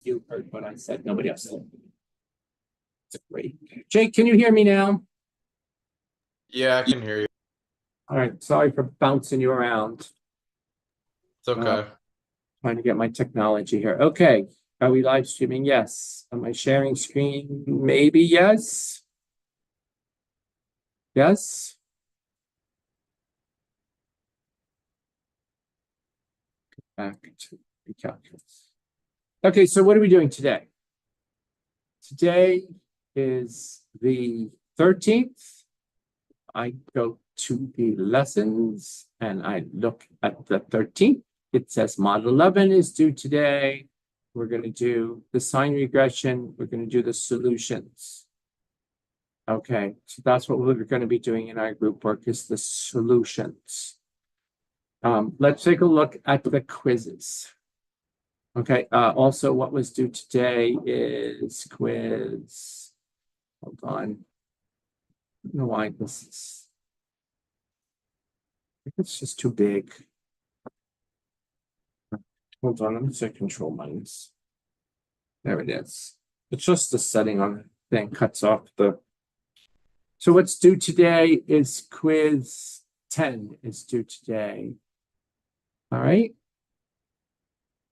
you heard what I said. Nobody else did. It's great. Jake, can you hear me now? Yeah, I can hear you. All right. Sorry for bouncing you around. It's okay. Trying to get my technology here. Okay. Are we live streaming? Yes. Am I sharing screen? Maybe yes. Yes. Back to the calculus. Okay, so what are we doing today? Today is the 13th. I go to the lessons and I look at the 13th. It says model 11 is due today. We're going to do the sign regression. We're going to do the solutions. Okay, so that's what we're going to be doing in our group work is the solutions. Let's take a look at the quizzes. Okay, also what was due today is quiz. Hold on. I don't know why this is. I think it's just too big. Hold on, let me say control minus. There it is. It's just the setting on the thing cuts off the. So what's due today is quiz 10 is due today. All right.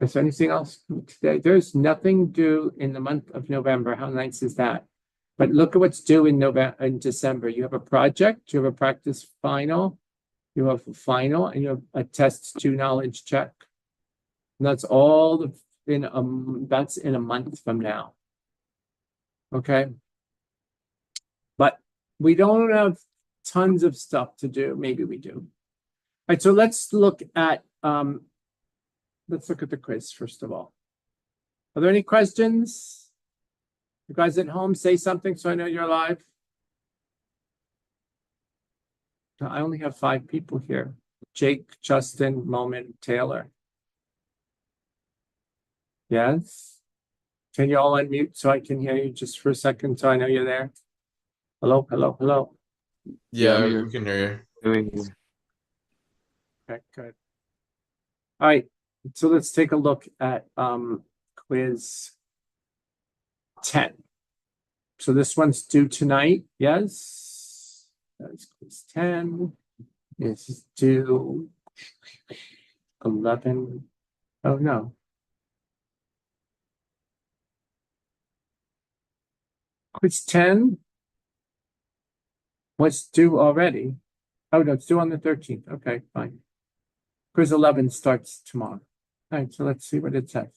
Is there anything else today? There's nothing due in the month of November. How nice is that? But look at what's due in November and December. You have a project, you have a practice final, you have a final, and you have a test 2 knowledge check. And that's all that's in a month from now. Okay. But we don't have tons of stuff to do. Maybe we do. All right, so let's look at the quiz first of all. Are there any questions? You guys at home, say something so I know you're live. I only have 5 people here. Jake, Justin, Moment, Taylor. Yes? Can you all unmute so I can hear you just for a second so I know you're there? Hello, hello, hello. Yeah, we can hear you. Okay, good. All right, so let's take a look at quiz 10. So this one's due tonight, yes? That's quiz 10. This is due 11. Oh no. Quiz 10 was due already. Oh no, it's due on the 13th. Okay, fine. Quiz 11 starts tomorrow. All right, so let's see what it says.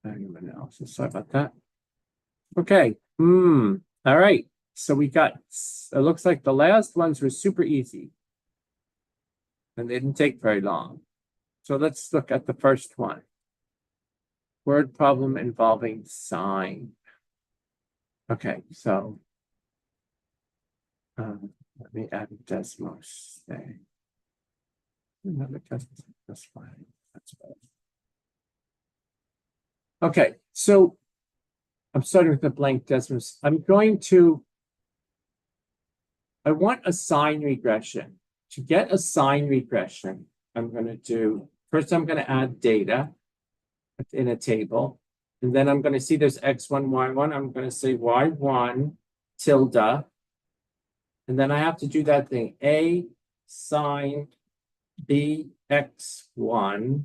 Volume analysis. Sorry about that. Okay. All right. So we got, it looks like the last ones were super easy. And they didn't take very long. So let's look at the first one. Word problem involving sign. Okay, so let me add Desmos there. Another test. That's fine. That's better. Okay, so I'm starting with the blank Desmos. I want a sign regression. To get a sign regression, I'm going to add data in a table. And then I'm going to see there's X1, Y1. I'm going to say Y1 tilde. And then I have to do that thing. A sine B X1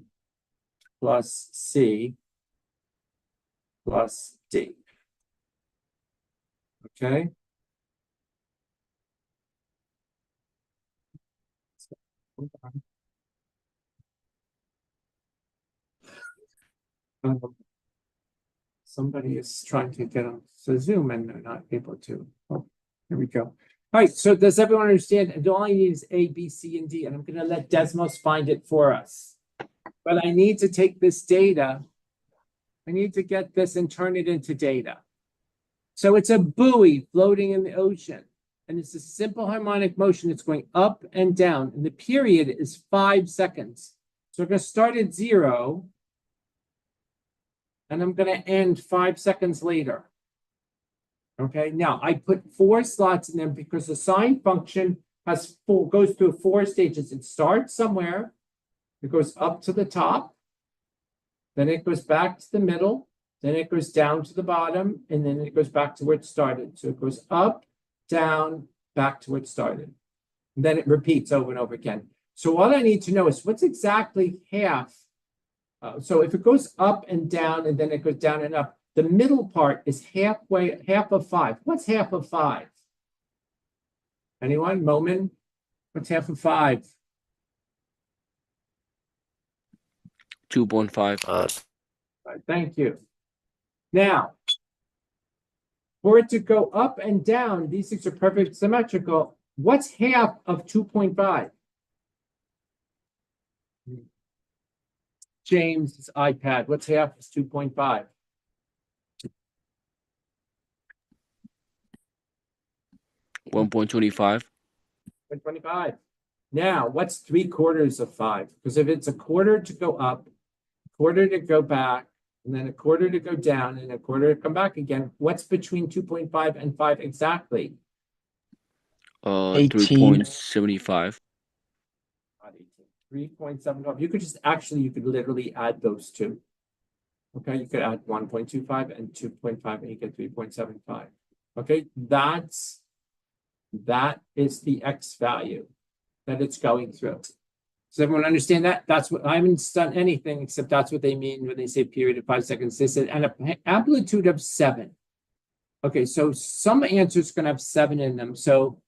plus C plus D. Okay. Somebody is trying to get on Zoom and they're not able to. Oh, here we go. All right, so does everyone understand? All I need is A, B, C, and D, and I'm going to let Desmos find it for us. But I need to take this data. I need to get this and turn it into data. So it's a buoy floating in the ocean, and it's a simple harmonic motion. It's going up and down, and the period is 5 seconds. So we're going to start at 0. And I'm going to end 5 seconds later. Okay, now I put 4 slots in there because the sine function goes through 4 stages. It starts somewhere, it goes up to the top, then it goes back to the middle, then it goes down to the bottom, and then it goes back to where it started. So it goes up, down, back to where it started. And then it repeats over and over again. So all I need to know is what's exactly half. So if it goes up and down, and then it goes down and up, the middle part is halfway, half of 5. What's half of 5? Anyone? Moment? What's half of 5? 2.5. Right, thank you. Now, for it to go up and down, these things are perfectly symmetrical. What's half of 2.5? James' iPad. What's half of 2.5? 1.25. 1.25. Now, what's 3/4 of 5? Because if it's a quarter to go up, a quarter to go back, and then a quarter to go down, and a quarter to come back again, what's between 2.5 and 5 exactly? 3.75. 3.75. You could literally add those two. Okay, you could add 1.25 and 2.5, and you get 3.75. Okay, that is the X value that it's going through. Does everyone understand that? That's what I haven't done anything except that's what they mean when they say period of 5 seconds. They said an amplitude of 7. Okay, so some answers going to have 7 in them. So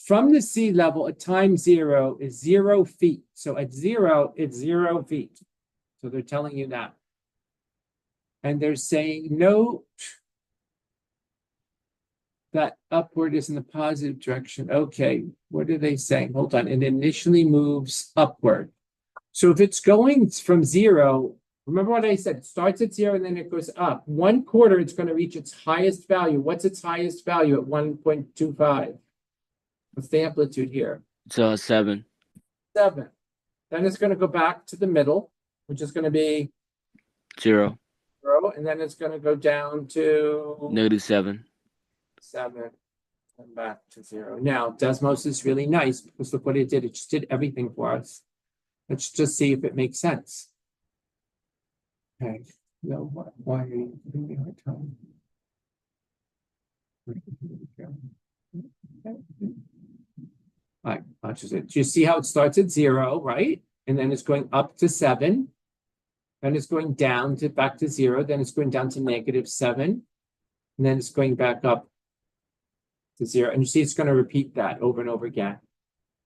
from the sea level at time 0 is 0 feet. So at 0, it's 0 feet. So they're telling you that. And they're saying no, that upward is in the positive direction. Okay, what are they saying? Hold on. It initially moves upward. So if it's going from 0, remember what I said, it starts at 0 and then it goes up. 1/4, it's going to reach its highest value. What's its highest value at 1.25? What's the amplitude here? It's 7. 7. Then it's going to go back to the middle, which is going to be 0. 0, and then it's going to go down to -7. 7 and back to 0. Now, Desmos is really nice because look what it did. It just did everything for us. Let's just see if it makes sense. Okay. No, why are you giving me a hard time? All right, watch this. Do you see how it starts at 0, right? And then it's going up to 7. Then it's going down to back to 0. Then it's going down to -7. And then it's going back up to 0. And you see it's going to repeat that over and over again.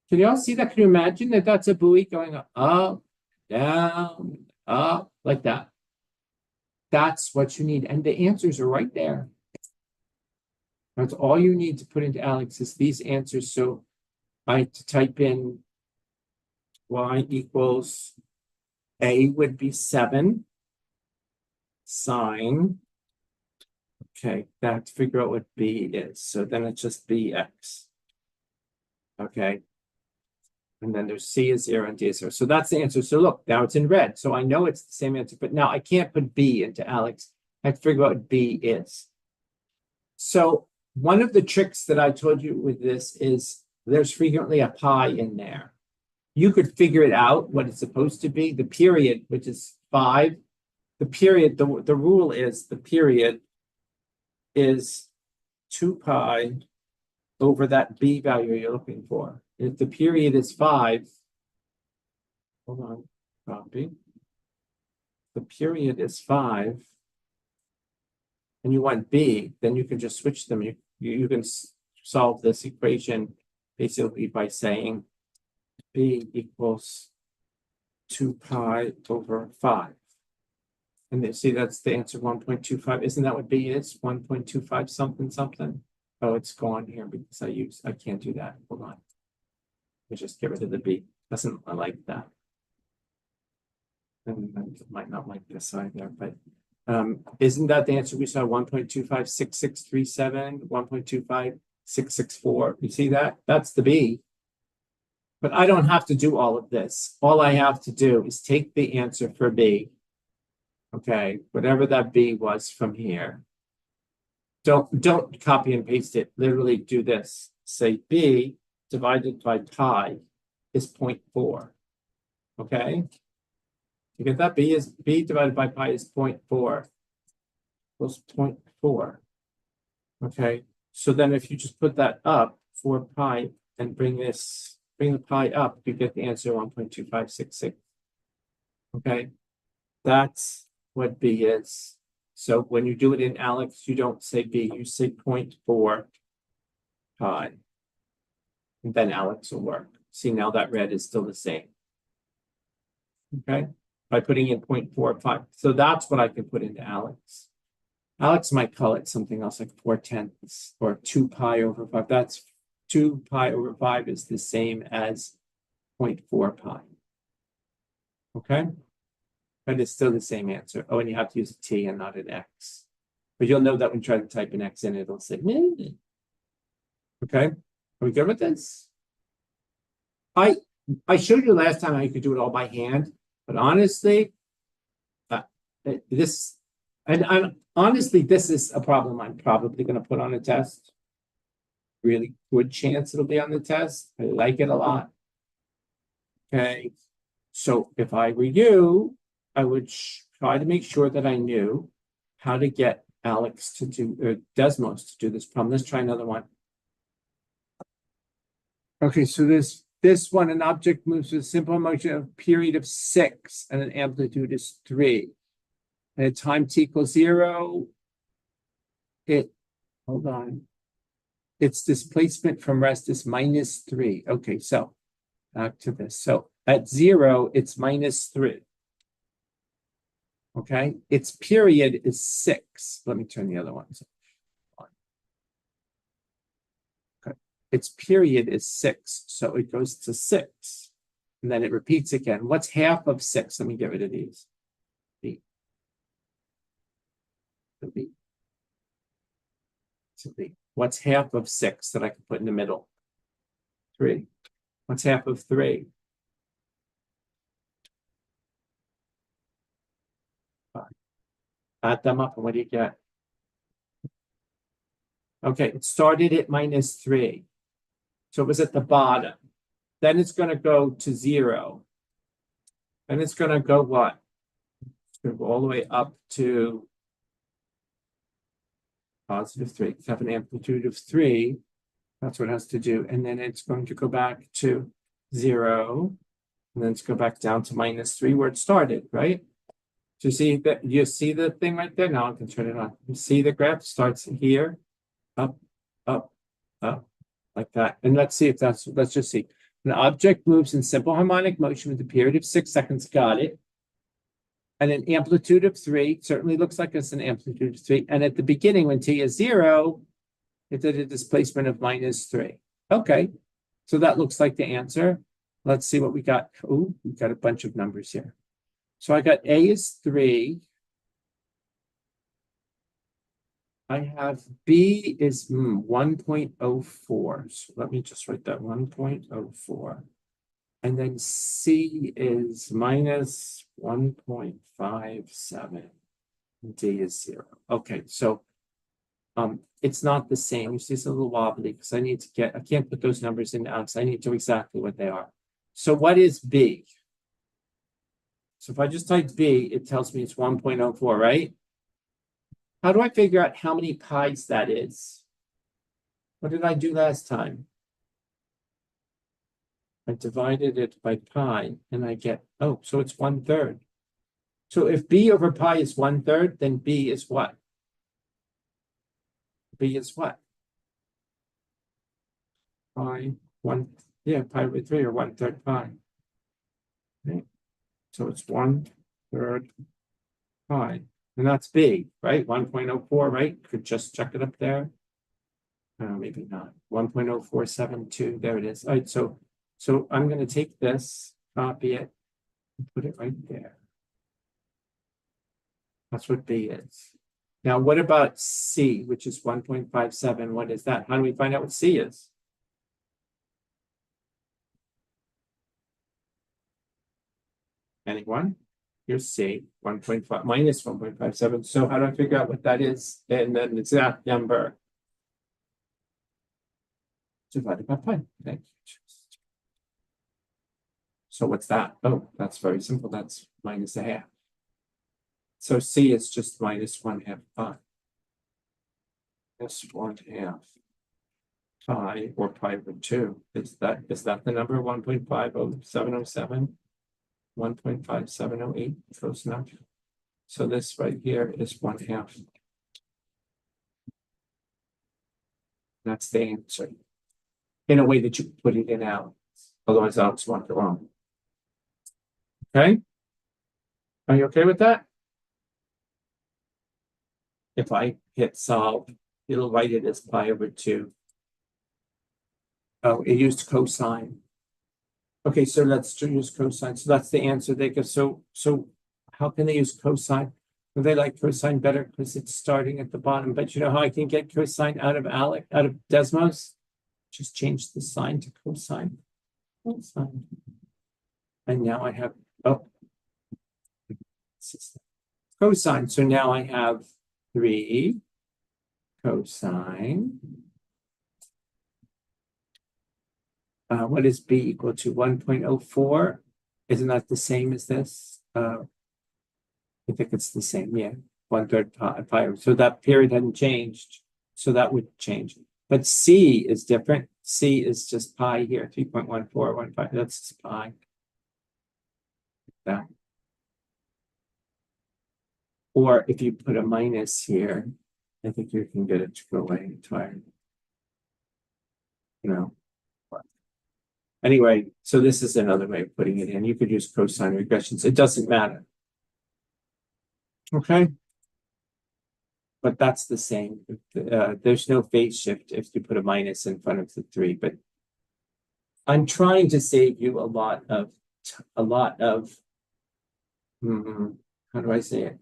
Can you all see that? Can you imagine that that's a buoy going up, down, up, like that? That's what you need. And the answers are right there. That's all you need to put into Alex is these answers. So I had to type in y equals A would be 7 sine. Okay, that to figure out what B is. So then it's just BX. Okay. And then there's C is 0 and D is 0. So that's the answer. So look, now it's in red. So I know it's the same answer, but now I can't put B into Alex. I have to figure out what B is. So one of the tricks that I told you with this is there's frequently a pi in there. You could figure it out what it's supposed to be. The period, which is 5, the period, the rule is the period is 2 pi over that B value you're looking for. If the period is 5, hold on, copy. The period is 5, and you want B, then you can just switch them. You can solve this equation basically by saying B equals 2 pi over 5. And they see that's the answer 1.25. Isn't that what B is? 1.25 something something. Oh, it's gone here because I can't do that. Hold on. Let me just get rid of the B. Doesn't like that. And I might not like this either, but isn't that the answer we saw? 1.256637, 1.25664. You see that? That's the B. But I don't have to do all of this. All I have to do is take the answer for B. Okay, whatever that B was from here. Don't copy and paste it. Literally do this. Say B divided by pi is 0.4. Okay? You get that? B divided by pi is 0.4. Equals 0.4. Okay, so then if you just put that up for pi and bring the pi up, you get the answer 1.2566. Okay, that's what B is. So when you do it in Alex, you don't say B, you say 0.4 pi. And then Alex will work. See, now that red is still the same. Okay, by putting in 0.45. So that's what I can put into Alex. Alex might call it something else like 4/10 or 2 pi over 5. That's 2 pi over 5 is the same as 0.4 pi. Okay, but it's still the same answer. Oh, and you have to use a T and not an X. But you'll know that when you try to type an X in, it'll say, meh. Okay, are we good with this? I showed you last time how you could do it all by hand, but honestly, this is a problem I'm probably going to put on a test. Really good chance it'll be on the test. I like it a lot. Okay, so if I were you, I would try to make sure that I knew how to get Alex to do, or Desmos to do this problem. Let's try another one. Okay, so this one, an object moves with a simple motion of a period of 6 and an amplitude is 3. And at time t equals 0, hold on. Its displacement from rest is -3. Okay, so back to this. So at 0, it's -3. Okay, its period is 6. Let me turn the other ones on. Okay, its period is 6. So it goes to 6. And then it repeats again. What's half of 6? Let me get rid of these. B. B. B. What's half of 6 that I can put in the middle? 3. What's half of 3? 5. Add them up, and what do you get? Okay, it started at -3. So it was at the bottom. Then it's going to go to 0. And it's going to go what? It's going to go all the way up to +3. Have an amplitude of 3. That's what it has to do. And then it's going to go back to 0. And then it's go back down to -3 where it started, right? So you see the thing right there? Now I can turn it on. You see the graph starts here, up, up, up, like that. And let's just see. An object moves in simple harmonic motion with a period of 6 seconds. Got it. And an amplitude of 3, certainly looks like it's an amplitude of 3. And at the beginning, when t is 0, it did a displacement of -3. Okay, so that looks like the answer. Let's see what we got. Oh, we got a bunch of numbers here. So I got A is 3. I have B is 1.04. So let me just write that 1.04. And then C is -1.57. D is 0. Okay, so it's not the same. You see, it's a little wobbly because I can't put those numbers in Alex. I need to know exactly what they are. So what is B? So if I just type B, it tells me it's 1.04, right? How do I figure out how many pi's that is? What did I do last time? I divided it by pi and I get, oh, so it's 1/3. So if B over pi is 1/3, then B is what? B is what? Pi over 3 or 1/3 pi. Okay. So it's 1/3 pi. And that's B, right? 1.04, right? Could just check it up there. Maybe not. 1.0472. There it is. All right, so I'm going to take this, copy it, and put it right there. That's what B is. Now, what about C, which is 1.57? What is that? How do we find out what C is? Anyone? Here's C, 1.5 minus 1.57. So how do I figure out what that is? And then it's that number divided by pi. Thank you. So what's that? Oh, that's very simple. That's minus a half. So C is just minus 1/2 pi. That's 1/2 pi or pi over 2. Is that the number 1.50707? 1.5708, close enough. So this right here is 1/2. That's the answer. In a way that you put it in out. Otherwise, I'll just want it wrong. Okay? Are you okay with that? If I hit solve, it'll write it as pi over 2. Oh, it used cosine. Okay, so let's use cosine. So that's the answer they give. So how can they use cosine? Well, they like cosine better because it's starting at the bottom. But you know how I can get cosine out of Desmos? Just change the sign to cosine. Cosine. And now I have cosine. So now I have 3 cosine. What is B equal to 1.04? Isn't that the same as this? I think it's the same, yeah. 1/3 pi. So that period hadn't changed. So that would change. But C is different. C is just pi here, 3.1415. That's just pi. That. Or if you put a minus here, I think you can get it to go away entirely. You know. Anyway, so this is another way of putting it in. You could use cosine regressions. It doesn't matter. Okay. But that's the same. There's no phase shift if you put a minus in front of the 3. But I'm trying to save you a lot of how do I say it?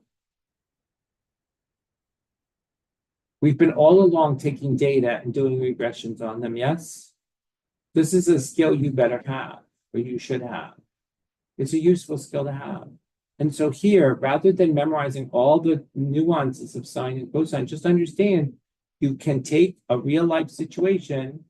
We've been all along taking data and doing regressions on them, yes? This is a skill you better have, or you should have. It's a useful skill to have. And so here, rather than memorizing all the nuances of sine and cosine, just understand you can take a real life situation,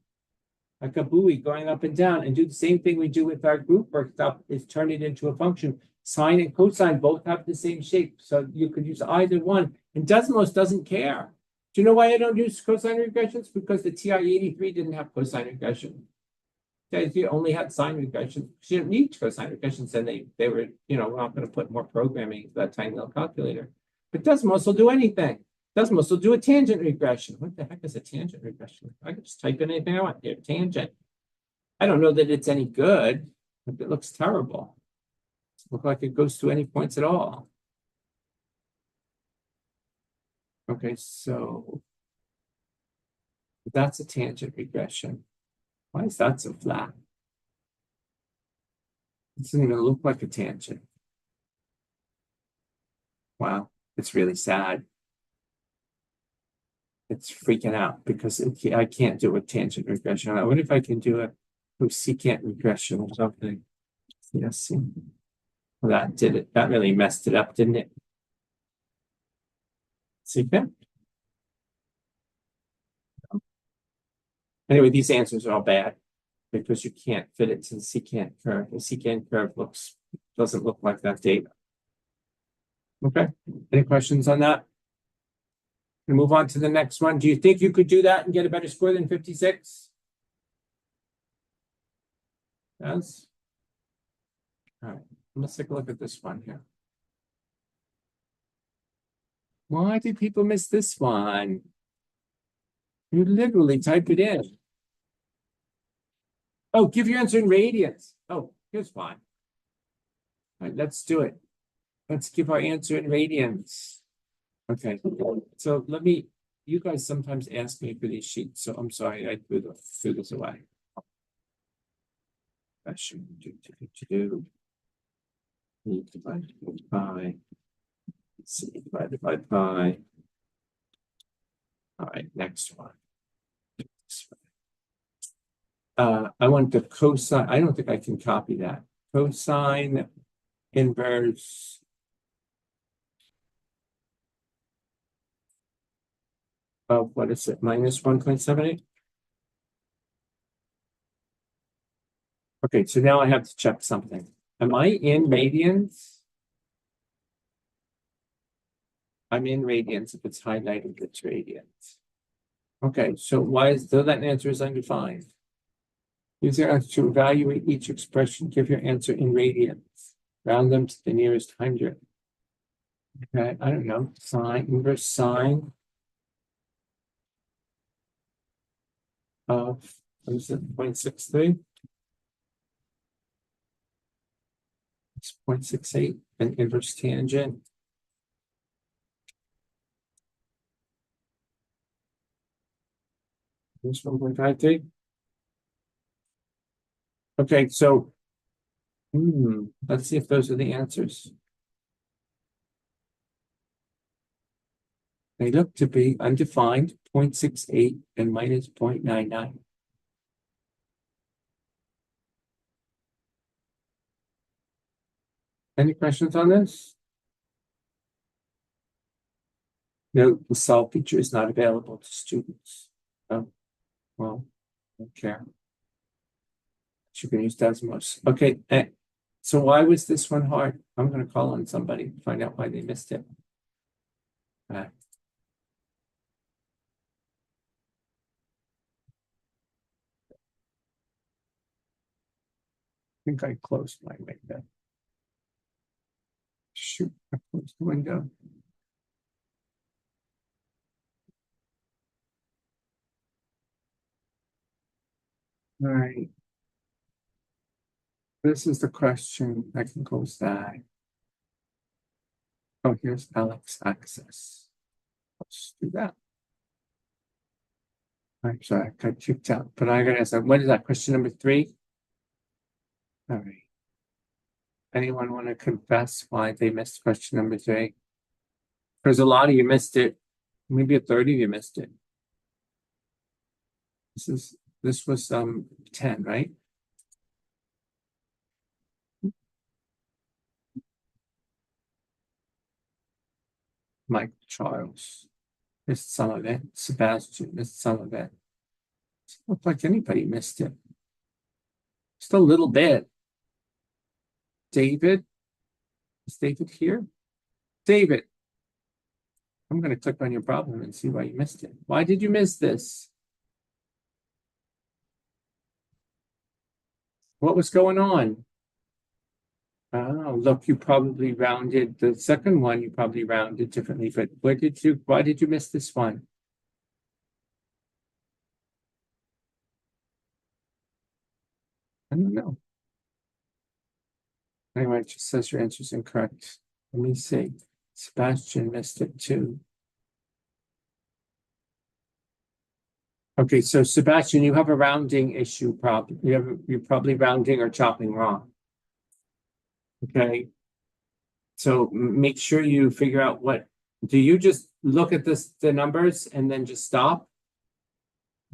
like a buoy going up and down, and do the same thing we do with our group work stuff, is turn it into a function. Sine and cosine both have the same shape, so you could use either one. And Desmos doesn't care. Do you know why I don't use cosine regressions? Because the TI-83 didn't have cosine regression. You only had sine regression. You didn't need cosine regressions, and they were, we're not going to put more programming into that tiny little calculator. But Desmos will do anything. Desmos will do a tangent regression. What the heck is a tangent regression? I can just type in anything I want here. Tangent. I don't know that it's any good, but it looks terrible. It looks like it goes to any points at all. Okay, so that's a tangent regression. Why is that so flat? It doesn't even look like a tangent. Wow, it's really sad. It's freaking out because I can't do a tangent regression. I wonder if I can do a secant regression or something. Yes, well, that did it. That really messed it up, didn't it? Secant. Anyway, these answers are all bad because you can't fit it to the secant curve. The secant curve doesn't look like that data. Okay, any questions on that? We'll move on to the next one. Do you think you could do that and get a better score than 56? Yes. All right, let's take a look at this one here. Why did people miss this one? You literally type it in. Oh, give your answer in radians. Oh, here's why. All right, let's do it. Let's give our answer in radians. Okay, so you guys sometimes ask me for these sheets, so I'm sorry I threw this away. I should do E divided by pi. C divided by pi. All right, next one. I want the cosine. I don't think I can copy that. Cosine inverse of what is it? -1.78. Okay, so now I have to check something. Am I in radians? I'm in radians. If it's highlighted, it's radians. Okay, so why is, though that answer is undefined? Use your answer to evaluate each expression, give your answer in radians. Round them to the nearest hundred. Okay, I don't know, sine, inverse sine. Of, what is it, 0.63? It's 0.68, an inverse tangent. Here's 1.53. Okay, so, let's see if those are the answers. They look to be undefined, 0.68 and minus 0.99. Any questions on this? No, the solve feature is not available to students. Oh, well, I don't care. You can use Desmos. Okay, so why was this one hard? I'm going to call on somebody to find out why they missed it. I think I closed my window. Shoot, I closed the window. All right. This is the question. I can close that. Oh, here's Alex access. Let's do that. I'm sorry, I got kicked out, but I gotta ask, what is that, question number 3? All right. Anyone want to confess why they missed question number 3? Because a lot of you missed it. Maybe a third of you missed it. This was 10, right? Mike Charles missed some of it. Sebastian missed some of it. Doesn't look like anybody missed it. Just a little bit. David, is David here? David, I'm going to click on your problem and see why you missed it. Why did you miss this? What was going on? Oh, look, you probably rounded the second one, you probably rounded differently, but why did you miss this one? I don't know. Anyway, it just says your answer is incorrect. Let me see. Sebastian missed it too. Okay, so Sebastian, you have a rounding issue problem. You're probably rounding or chopping wrong. Okay. So make sure you figure out what, do you just look at the numbers and then just stop?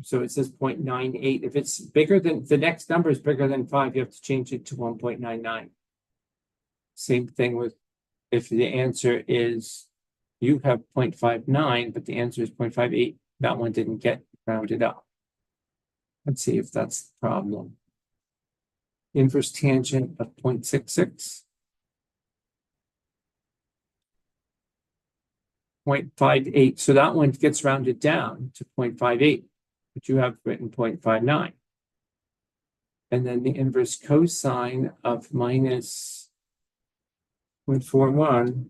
So it says 0.98. If it's bigger than, the next number is bigger than 5, you have to change it to 1.99. Same thing with, if the answer is, you have 0.59, but the answer is 0.58, that one didn't get rounded up. Let's see if that's the problem. Inverse tangent of 0.66. 0.58, so that one gets rounded down to 0.58, but you have written 0.59. And then the inverse cosine of minus 0.41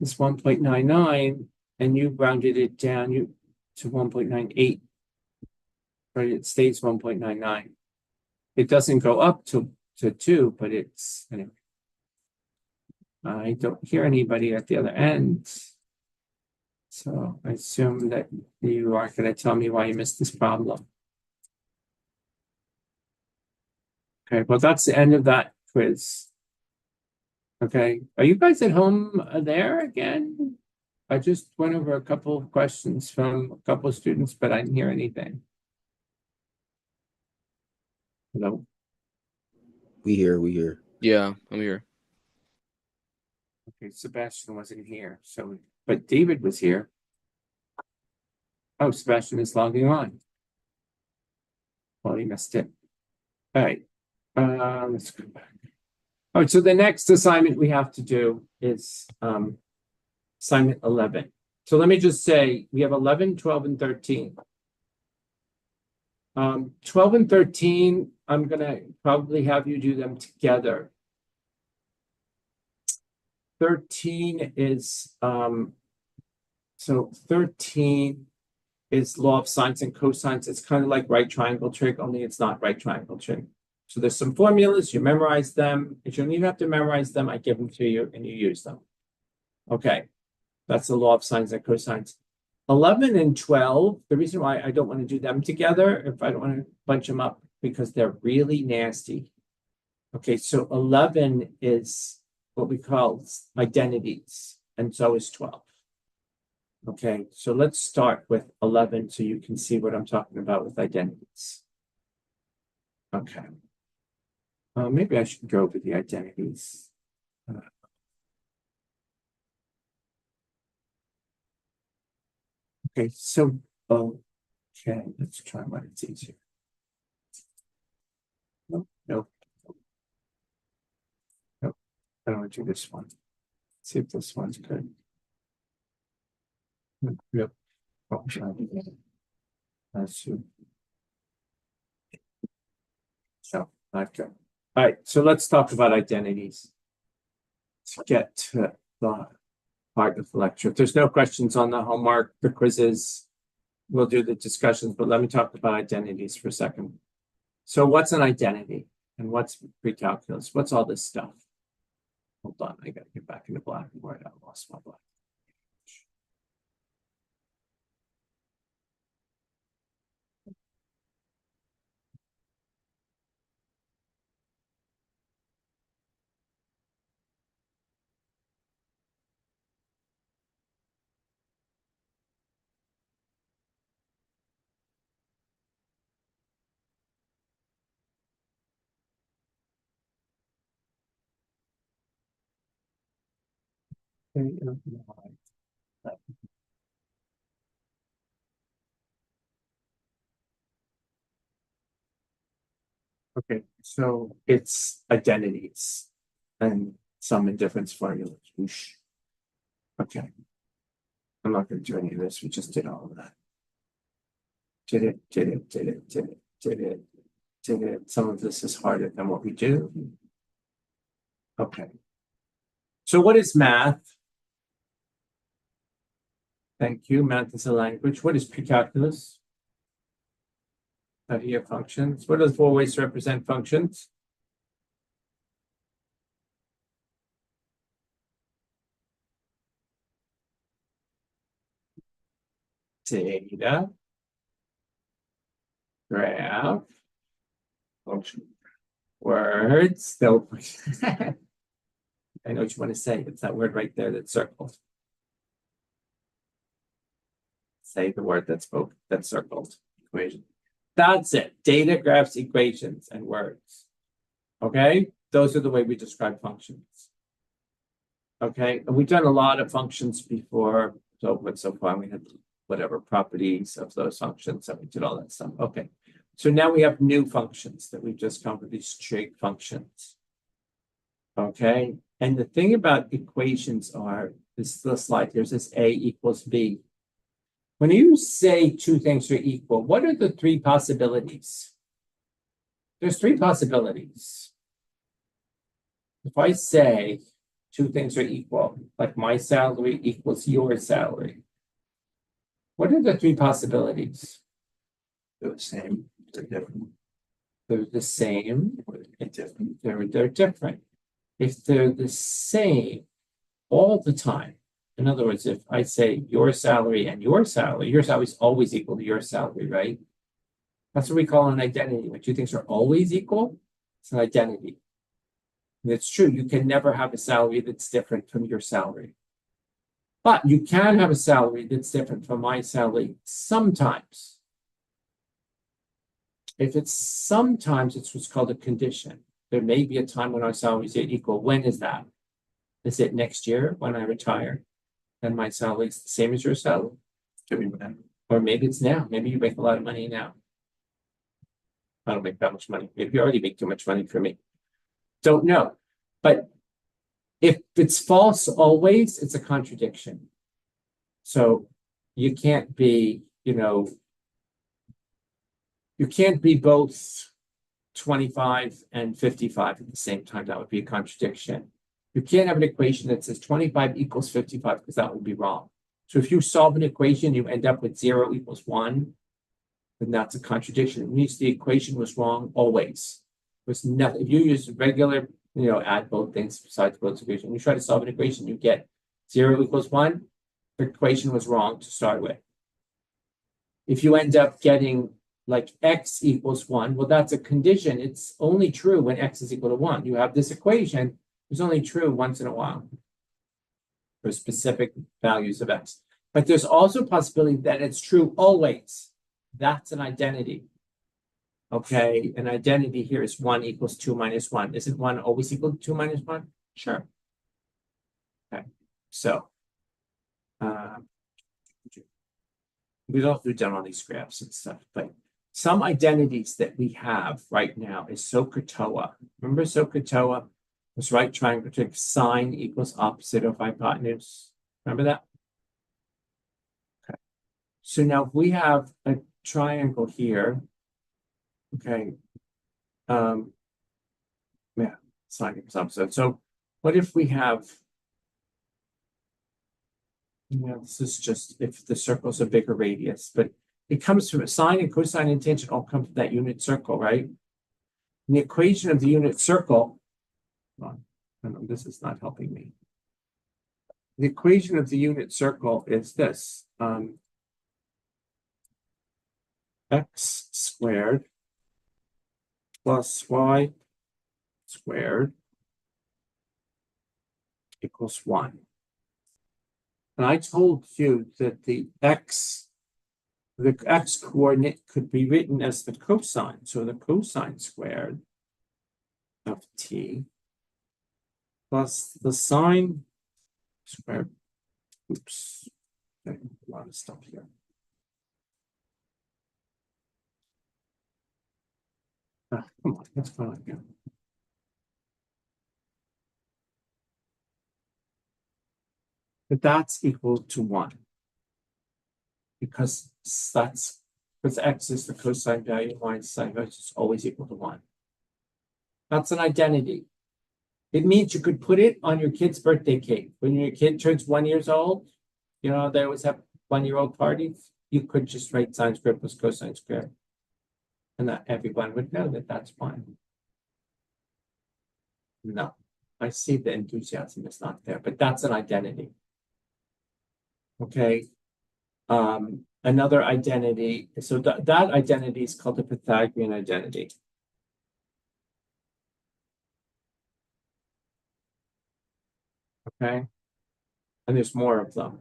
is 1.99, and you rounded it down to 1.98, but it stays 1.99. It doesn't go up to 2, but it's, anyway. I don't hear anybody at the other end. So I assume that you are going to tell me why you missed this problem. Okay, well, that's the end of that quiz. Okay, are you guys at home there again? I just went over a couple of questions from a couple of students, but I didn't hear anything. Hello? We hear. Yeah, I'm here. Okay, Sebastian wasn't here, so, but David was here. Oh, Sebastian is logging on. Well, he missed it. All right, let's go back. All right, so the next assignment we have to do is assignment 11. So let me just say we have 11, 12, and 13. 12 and 13, I'm gonna probably have you do them together. 13 is so 13 is law of sines and cosines. It's kind of like right triangle trig, only it's not right triangle trig. So there's some formulas, you memorize them. If you don't even have to memorize them, I give them to you and you use them. Okay, that's the law of sines and cosines. 11 and 12, the reason why I don't want to do them together, if I don't want to bunch them up, because they're really nasty. Okay, so 11 is what we call identities, and so is 12. Okay, so let's start with 11 so you can see what I'm talking about with identities. Okay. Maybe I should go over the identities. Okay, so, okay, let's try what it's easier. Nope, nope. Nope, I don't want to do this one. See if this one's good. Yep. Oh, that's true. So, okay. All right, so let's talk about identities. Let's get to the part of the lecture. If there's no questions on the homework, the quizzes, we'll do the discussions, but let me talk about identities for a second. So what's an identity and what's pre-calculus? What's all this stuff? Hold on, I gotta get back into black and white. I lost my black. Okay, so it's identities and sum and difference formulas. Whoosh. Okay. I'm not going to do any of this. We just did all of that. Did it. Some of this is harder than what we do. Okay. So what is math? Thank you. Math is a language. What is pre-calculus? Study of functions. What are the four ways to represent functions? Data, graph, function, words. They'll I know what you want to say. It's that word right there that's circled. Say the word that's circled. Equation. That's it. Data, graphs, equations, and words. Okay? Those are the way we describe functions. Okay? And we've done a lot of functions before. So far we had whatever properties of those functions, and we did all that stuff. Okay. So now we have new functions that we've just come with, these trig functions. Okay. And the thing about equations are, this is the slide here, says A equals B. When you say two things are equal, what are the three possibilities? There's three possibilities. If I say two things are equal, like my salary equals your salary, what are the three possibilities? They're the same. They're different. They're the same. They're different. They're different. If they're the same all the time, in other words, if I say your salary and your salary is always equal to your salary, right? That's what we call an identity. When two things are always equal, it's an identity. And it's true, you can never have a salary that's different from your salary. But you can have a salary that's different from my salary sometimes. If it's sometimes, it's what's called a condition. There may be a time when our salaries are equal. When is that? Is it next year when I retire? And my salary is the same as your salary? Or maybe it's now. Maybe you make a lot of money now. I don't make that much money. If you already make too much money for me. Don't know. But if it's false always, it's a contradiction. So you can't be, you can't be both 25 and 55 at the same time. That would be a contradiction. You can't have an equation that says 25 equals 55 because that would be wrong. So if you solve an equation, you end up with 0 equals 1, then that's a contradiction. It means the equation was wrong always. There's nothing. If you use regular, add both things besides both equation. You try to solve an equation, you get 0 equals 1. The equation was wrong to start with. If you end up getting like x equals 1, well, that's a condition. It's only true when x is equal to 1. You have this equation, it's only true once in a while for specific values of x. But there's also a possibility that it's true always. That's an identity. Okay, an identity here is 1 equals 2 minus 1. Isn't 1 always equal to 2 minus 1? Sure. Okay, so we don't have to done all these graphs and stuff, but some identities that we have right now is SOHCAHTOA. Remember SOHCAHTOA was right triangle trick, sine equals opposite of hypotenuse. Remember that? Okay. So now if we have a triangle here, okay, yeah, sine equals opposite. So what if we have, this is just if the circle's a bigger radius, but it comes from sine and cosine and tangent all come from that unit circle, right? And the equation of the unit circle, this is not helping me. The equation of the unit circle is this, x squared plus y squared equals 1. And I told you that the x coordinate could be written as the cosine. So the cosine squared of t plus the sine squared. Oops, a lot of stuff here. Come on, let's go again. But that's equal to 1. Because x is the cosine value, y is sine value, it's always equal to 1. That's an identity. It means you could put it on your kid's birthday cake. When your kid turns 1 year old, they always have 1-year-old parties. You could just write sine squared plus cosine squared. And that everyone would know that that's 1. No, I see the enthusiasm is not there, but that's an identity. Okay. Another identity. So that identity is called the Pythagorean identity. Okay. And there's more of them.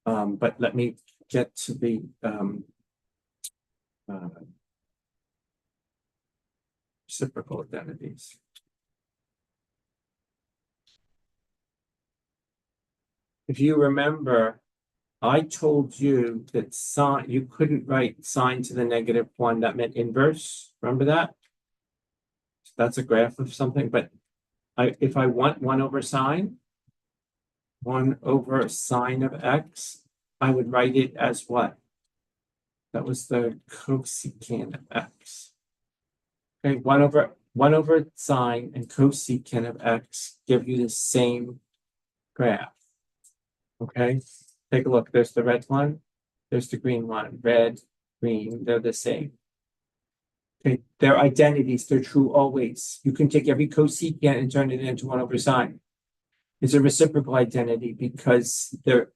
But let me get to the reciprocal identities. If you remember, I told you that sine, you couldn't write sine to the -1, that meant inverse. Remember that? So that's a graph of something, but if I want 1 over sine, 1 over sine of x, I would write it as what? That was the cosecant of x. Okay, 1 over sine and cosecant of x give you the same graph. Okay, take a look. There's the red one, there's the green one. Red, green, they're the same. Okay, they're identities, they're true always. You can take every cosecant and turn it into 1 over sine. It's a reciprocal identity because the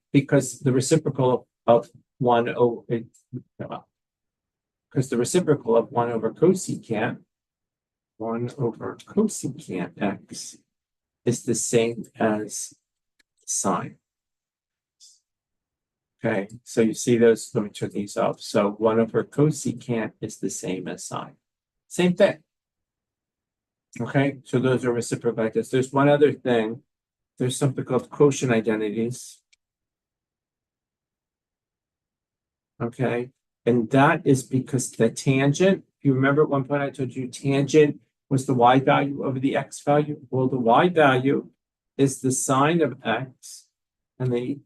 reciprocal of 1 over because the reciprocal of 1 over cosecant, 1 over cosecant x is the same as sine. Okay, so you see those, let me turn these off. So 1 over cosecant is the same as sine. Same thing. Okay, so those are reciprocal like this. There's one other thing. There's something called quotient identities. Okay, and that is because the tangent If you remember at one point I told you tangent was the y value over the x value. Well, the y value is the sine of x, and the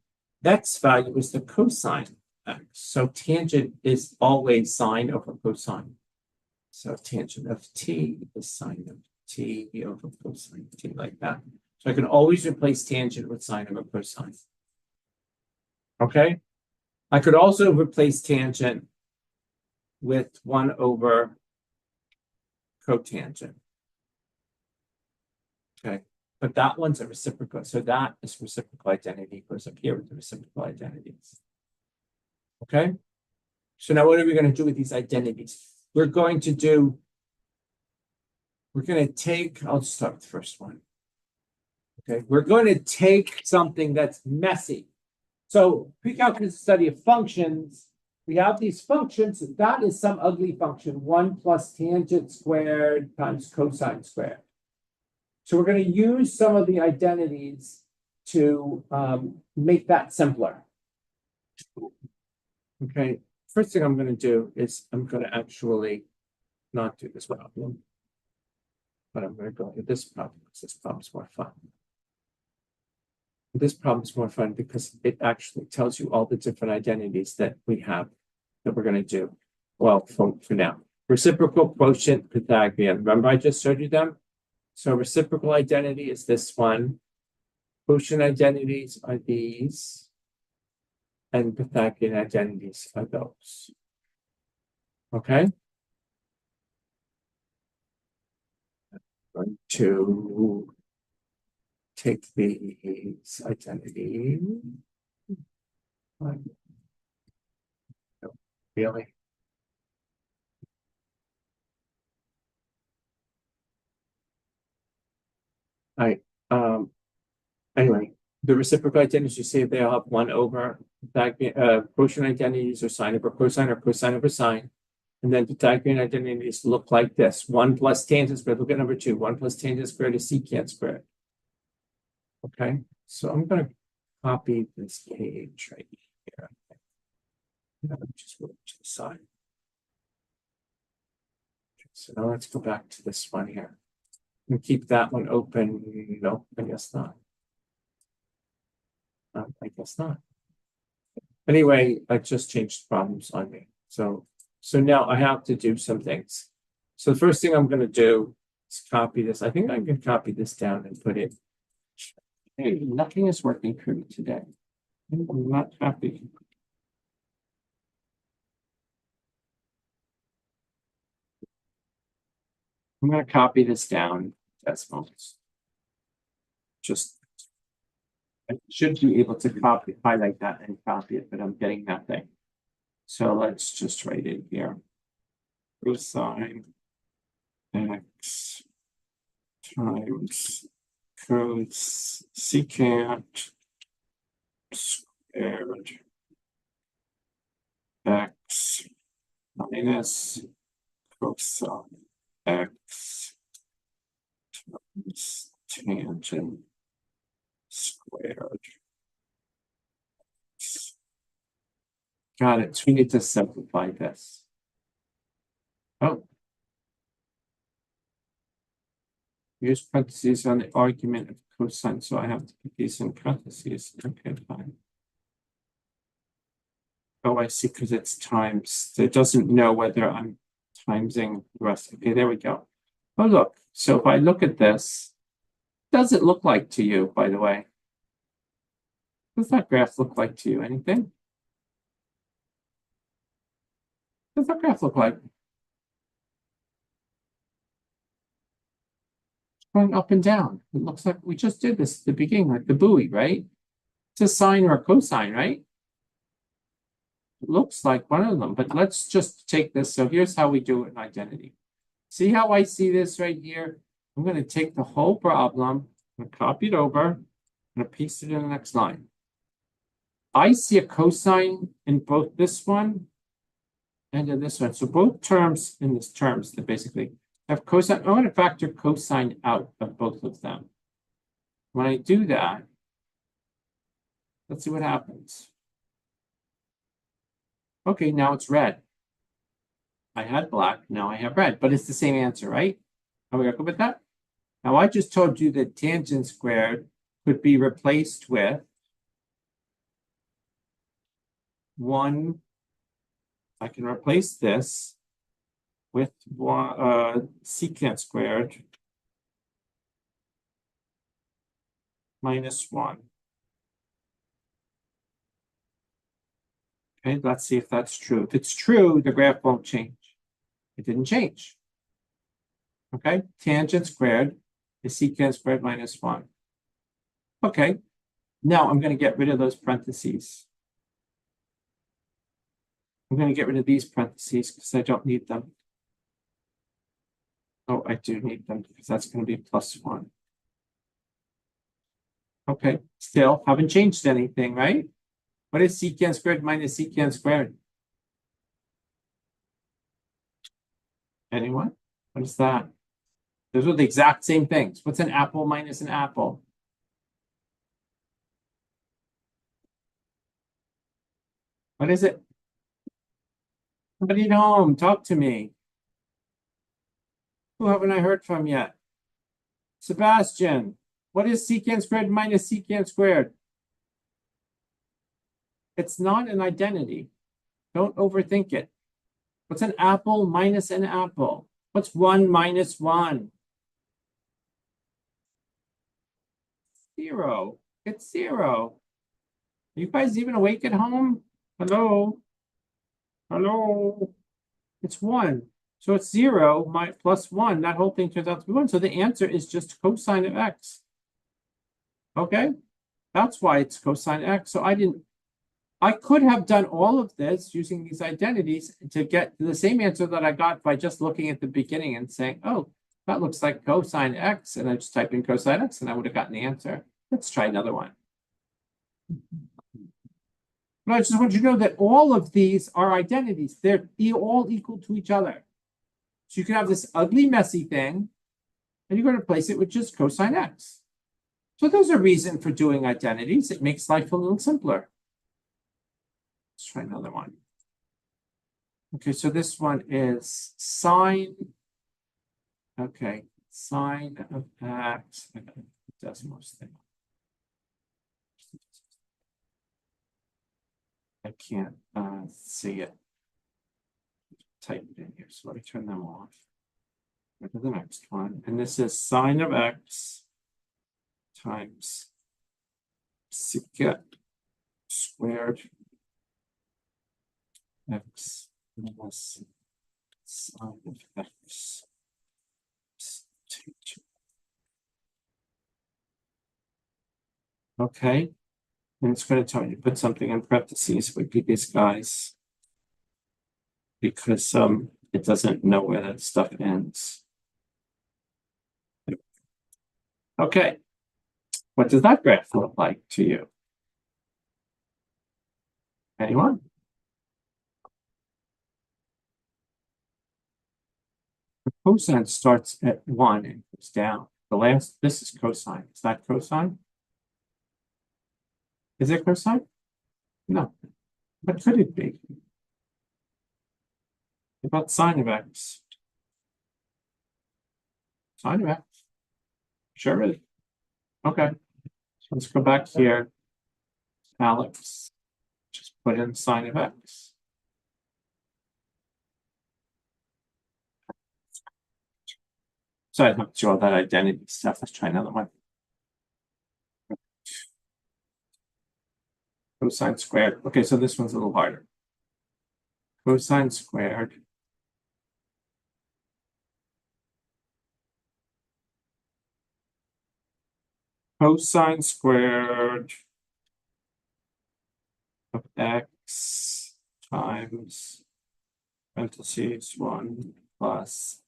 x value is the cosine of x. So tangent is always sine over cosine. So tangent of t is sine of t over cosine of t, like that. So I can always replace tangent with sine over cosine. Okay? I could also replace tangent with 1 over cotangent. Okay, but that one's a reciprocal. So that is reciprocal identity goes up here with the reciprocal identities. Okay, so now what are we going to do with these identities? We're going to take, I'll just start with the first one. Okay, we're going to take something that's messy. So pre-calculus is a study of functions. We have these functions. That is some ugly function, 1 plus tangent squared times cosine squared. So we're going to use some of the identities to make that simpler. Okay, first thing I'm going to do is I'm going to actually not do this problem, but I'm going to go to this problem because this problem's more fun. This problem is more fun because it actually tells you all the different identities that we have that we're going to do. Well, for now, reciprocal quotient Pythagorean. Remember, I just showed you them. So reciprocal identity is this one. Quotient identities are these, and Pythagorean identities are those. Okay. I'm going to take these identities. Really? Anyway, the reciprocal identities, you see they all have 1 over quotient identities or sine over sine. And then Pythagorean identities look like this. 1 plus tangent squared. Look at number 2. 1 plus tangent squared is secant squared. Okay, so I'm going to copy this page right here. Just go to the side. So now let's go back to this one here. And keep that one open. No, I guess not. I guess not. Anyway, I just changed problems on me. So now I have to do some things. So the first thing I'm going to do is copy this. I think I can copy this down and put it. Hey, nothing is working for me today. I'm not happy. I'm going to copy this down decimals. Just I should be able to highlight that and copy it, but I'm getting nothing. So let's just write it here. Cosine x times cosecant squared x minus cosine x times tangent squared. Got it. So we need to simplify this. Oh. Use parentheses on the argument of cosine. So I have to put these in parentheses. Okay, fine. Oh, I see, because it's times. It doesn't know whether I'm timesing the rest. Okay, there we go. Oh, look. So if I look at this, what does it look like to you, by the way? What does that graph look like to you? Anything? What does that graph look like? It's going up and down. It looks like we just did this at the beginning, like the buoy, right? It's a sine or a cosine, right? It looks like one of them, but let's just take this. So here's how we do it in identity. See how I see this right here? I'm going to take the whole problem, I'm going to copy it over, I'm going to paste it in the next line. I see a cosine in both this one and in this one. So both terms in this terms that basically have cosine. I want to factor cosine out of both of them. When I do that, let's see what happens. Okay, now it's red. I had black, now I have red, but it's the same answer, right? Are we okay with that? Now I just told you that tangent squared could be replaced with 1. I can replace this with secant squared minus 1. Okay, let's see if that's true. If it's true, the graph won't change. It didn't change. Okay, tangent squared is secant squared minus 1. Okay, now I'm going to get rid of those parentheses. I'm going to get rid of these parentheses because I don't need them. Oh, I do need them because that's going to be plus 1. Okay, still haven't changed anything, right? What is secant squared minus secant squared? Anyone? What is that? Those are the exact same things. What's an apple minus an apple? What is it? Somebody at home, talk to me. Who haven't I heard from yet? Sebastian, what is secant squared minus secant squared? It's not an identity. Don't overthink it. What's an apple minus an apple? What's 1 minus 1? 0. It's 0. Are you guys even awake at home? Hello? Hello? It's 1. So it's 0 plus 1. That whole thing turns out to be 1. So the answer is just cosine of x. Okay? That's why it's cosine x. So I could have done all of this using these identities to get to the same answer that I got by just looking at the beginning and saying, oh, that looks like cosine x. And I just type in cosine x and I would have gotten the answer. Let's try another one. But I just want you to know that all of these are identities. They're all equal to each other. So you can have this ugly, messy thing, and you're going to replace it with just cosine x. So there's a reason for doing identities. It makes life a little simpler. Let's try another one. Okay, so this one is sine. Okay, sine of x. I got the Desmos thing. I can't see it. Type it in here. So let me turn them off. Go to the next one. And this is sine of x times secant squared x minus sine of x. Okay. And it's going to tell you to put something in parentheses with these guys because it doesn't know where that stuff ends. Okay. What does that graph look like to you? Anyone? The cosine starts at 1 and goes down. This is cosine. Is that cosine? Is it cosine? No. What could it be? What about sine of x? Sine of x? Sure is. Okay. So let's go back here. Alex. Just put in sine of x. So I have to do all that identity stuff. Let's try another one. Cosine squared. Okay, so this one's a little harder. Cosine squared. Cosine squared of x times parentheses 1 plus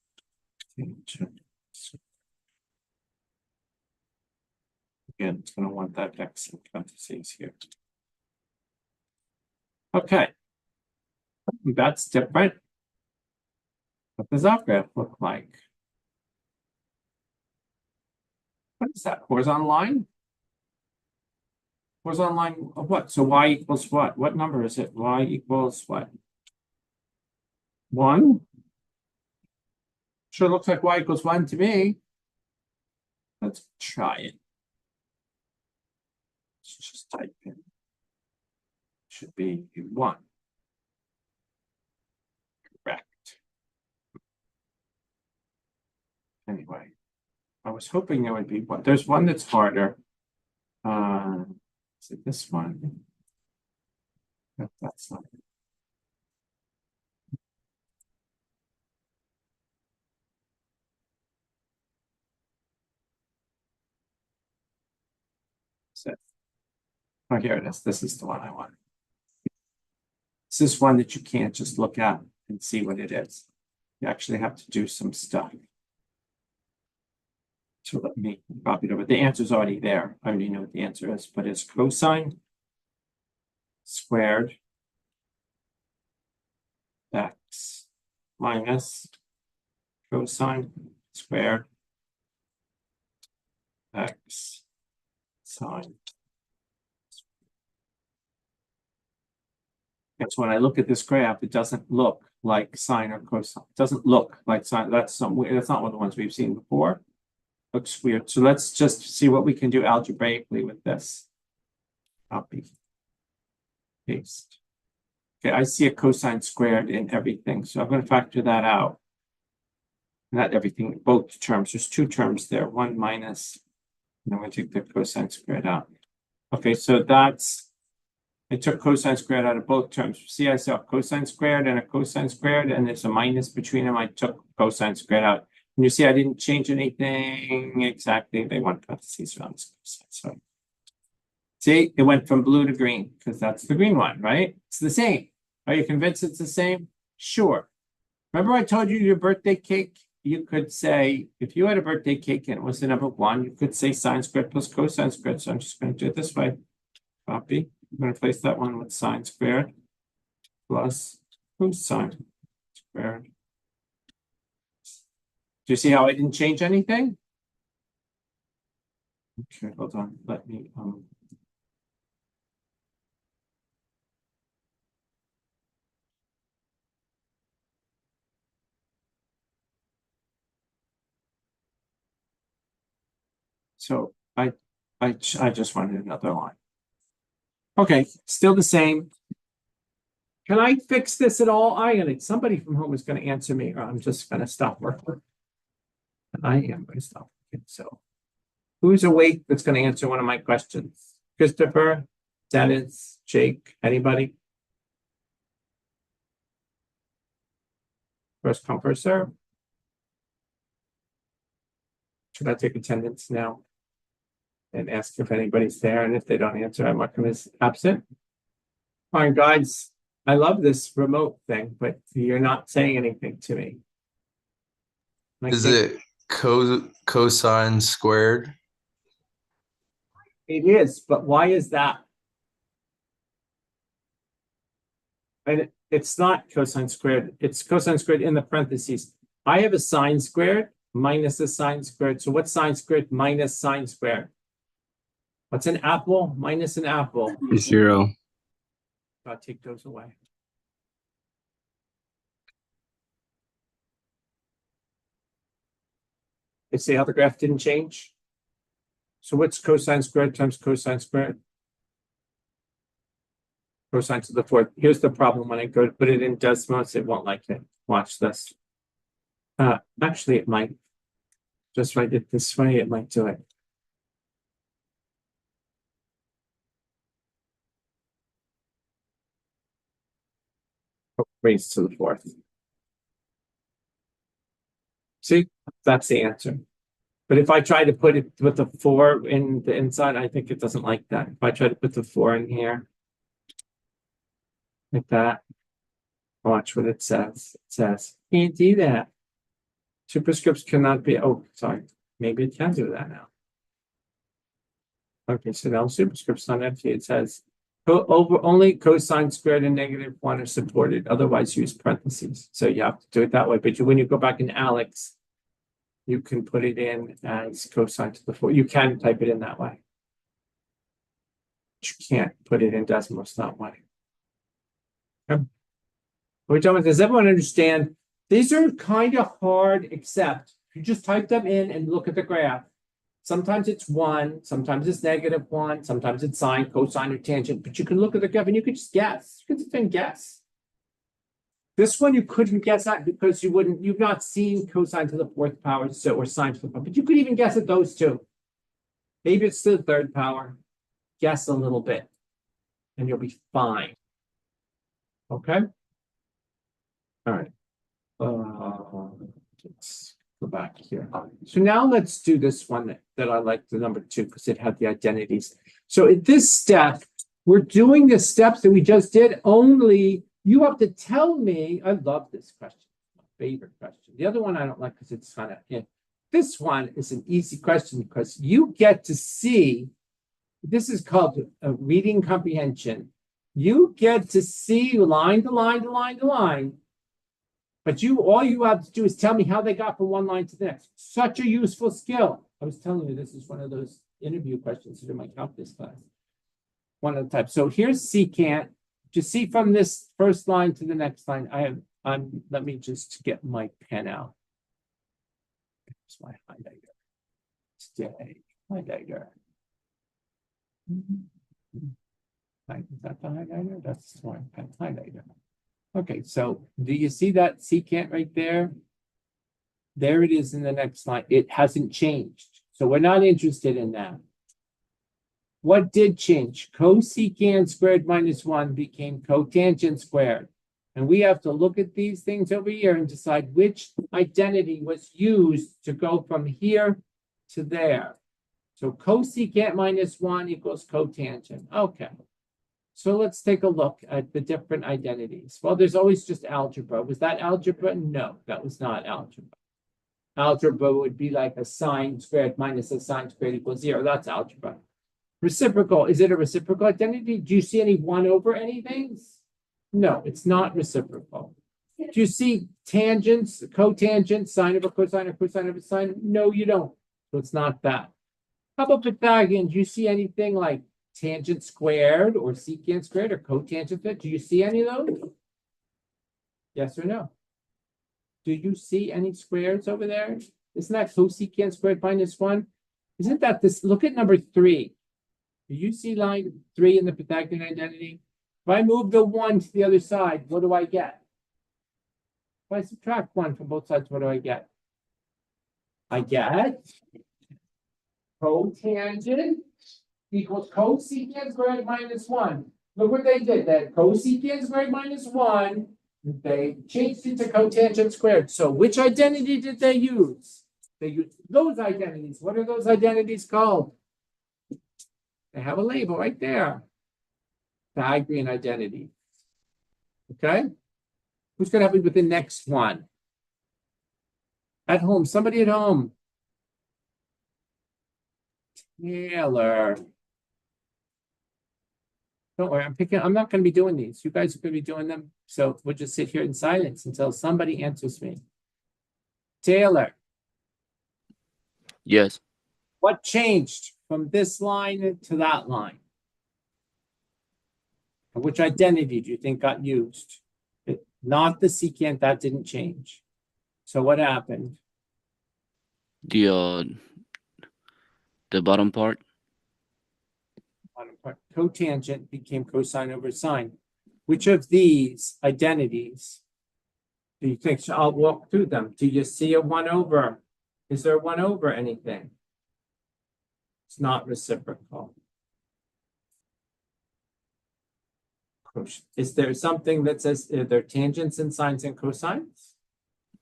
tangent. Again, it's going to want that x in parentheses here. Okay, that's different. What does that graph look like? What is that? Horizontal line? Horizontal line of what? So y equals what? What number is it? Y equals what? 1? Sure looks like y equals 1 to me. Let's try it. Let's just type in. Should be 1. Correct. Anyway, I was hoping there would be one. There's one that's harder. Is it this one? No, that's not it. So, oh, here it is. This is the one I want. This is one that you can't just look at and see what it is. You actually have to do some stuff. So let me copy it over. The answer is already there. I already know what the answer is, but it's cosine squared x minus cosine squared x sine. And so when I look at this graph, it doesn't look like sine or cosine. It doesn't look like sine. That's not one of the ones we've seen before. Looks weird. So let's just see what we can do algebraically with this. Copy. Paste. Okay, I see a cosine squared in everything. So I'm going to factor that out. Not everything, both terms. There's two terms there. One minus, and I'm going to take the cosine squared out. Okay, so that's, I took cosine squared out of both terms. See, I saw cosine squared and a cosine squared, and there's a minus between them. I took cosine squared out. And you see, I didn't change anything exactly. They want parentheses around this cosine. So, see, it went from blue to green because that's the green one, right? It's the same. Are you convinced it's the same? Sure. Remember I told you your birthday cake? You could say, if you had a birthday cake and it was the number 1, you could say sine squared plus cosine squared. So I'm just going to do it this way. Copy. I'm going to replace that one with sine squared plus cosine squared. Do you see how I didn't change anything? Okay, hold on. Let me So I just wanted another line. Okay, still the same. Can I fix this at all? Somebody from home is going to answer me, or I'm just going to stop working. I am going to stop working. So, who's awake that's going to answer one of my questions? Christopher, Dennis, Jake, anybody? First come, first serve. Should I take attendance now and ask if anybody's there? And if they don't answer, I mark them as absent. All right, guys, I love this remote thing, but you're not saying anything to me. Is it cosine squared? It is, but why is that? And it's not cosine squared. It's cosine squared in the parentheses. I have a sine squared minus a sine squared. So what's sine squared minus sine squared? What's an apple minus an apple? 0. I'll take those away. You see how the graph didn't change? So what's cosine squared times cosine squared? Cosine to the 4th. Here's the problem when I go to put it in Desmos, it won't like it. Watch this. Actually, it might. Just write it this way, it might do it. Raised to the 4th. See, that's the answer. But if I try to put it with the 4 in the inside, I think it doesn't like that. If I try to put the 4 in here, like that, watch what it says. It says, can't do that. Superscripts cannot be, oh, sorry. Maybe it can do that now. Okay, so now superscripts on empty. It says, only cosine squared and -1 are supported. Otherwise, use parentheses. So you have to do it that way. But when you go back in Alex, you can put it in as cosine to the 4. You can type it in that way. But you can't put it in Desmos that way. Okay. We're done with this. Does everyone understand These are kind of hard, except you just type them in and look at the graph. Sometimes it's 1, sometimes it's -1, sometimes it's sine, cosine, or tangent, but you can look at the graph and you can just guess. You can just then guess. This one you couldn't guess at because you've not seen cosine to the 4th power, so or sine to the 4th, but you could even guess at those two. Maybe it's to the 3rd power. Guess a little bit, and you'll be fine. Okay. All right. Let's go back here. So now let's do this one that I like, the number 2, because it had the identities. So in this step, we're doing the steps that we just did, only you have to tell me. I love this question, my favorite question. The other one I don't like because it's kind of, this one is an easy question because you get to see, this is called a reading comprehension. You get to see line to line to line to line. But all you have to do is tell me how they got from one line to the next. Such a useful skill. I was telling you, this is one of those interview questions in my calculus class. One of the types. So here's secant. To see from this first line to the next line, let me just get my pen out. Here's my highlighter. Stay highlighter. Is that the highlighter? That's my pen highlighter. Okay, so do you see that secant right there? There it is in the next line. It hasn't changed. So we're not interested in that. What did change? Cosecant squared minus 1 became cotangent squared. And we have to look at these things over here and decide which identity was used to go from here to there. So cosecant minus 1 equals cotangent. Okay. So let's take a look at the different identities. Well, there's always just algebra. Was that algebra? No, that was not algebra. Algebra would be like a sine squared minus a sine squared equals 0. That's algebra. Reciprocal, is it a reciprocal identity? Do you see any 1 over anything? No, it's not reciprocal. Do you see tangents, cotangent, sine over cosine or cosine over sine? No, you don't. So it's not that. How about Pythagorean? Do you see anything like tangent squared or secant squared or cotangent squared? Do you see any of those? Yes or no? Do you see any squares over there? Isn't that cosecant squared minus 1? Isn't that this? Look at number 3. Do you see line 3 in the Pythagorean identity? If I move the 1 to the other side, what do I get? If I subtract 1 from both sides, what do I get? I get cotangent equals cosecant squared minus 1. Look what they did. That cosecant squared minus 1, they changed it to cotangent squared. So which identity did they use? They used those identities. What are those identities called? They have a label right there. Pythagorean identity. Okay? Who's going to help me with the next one? At home. Somebody at home. Taylor. Don't worry, I'm not going to be doing these. You guys are going to be doing them. So we'll just sit here in silence until somebody answers me. Taylor. Yes. What changed from this line to that line? Which identity do you think got used? Not the secant, that didn't change. So what happened? The bottom part. Cotangent became cosine over sine. Which of these identities do you think? So I'll walk through them. Do you see a 1 over? Is there a 1 over anything? It's not reciprocal. Is there something that says are there tangents and sines and cosines?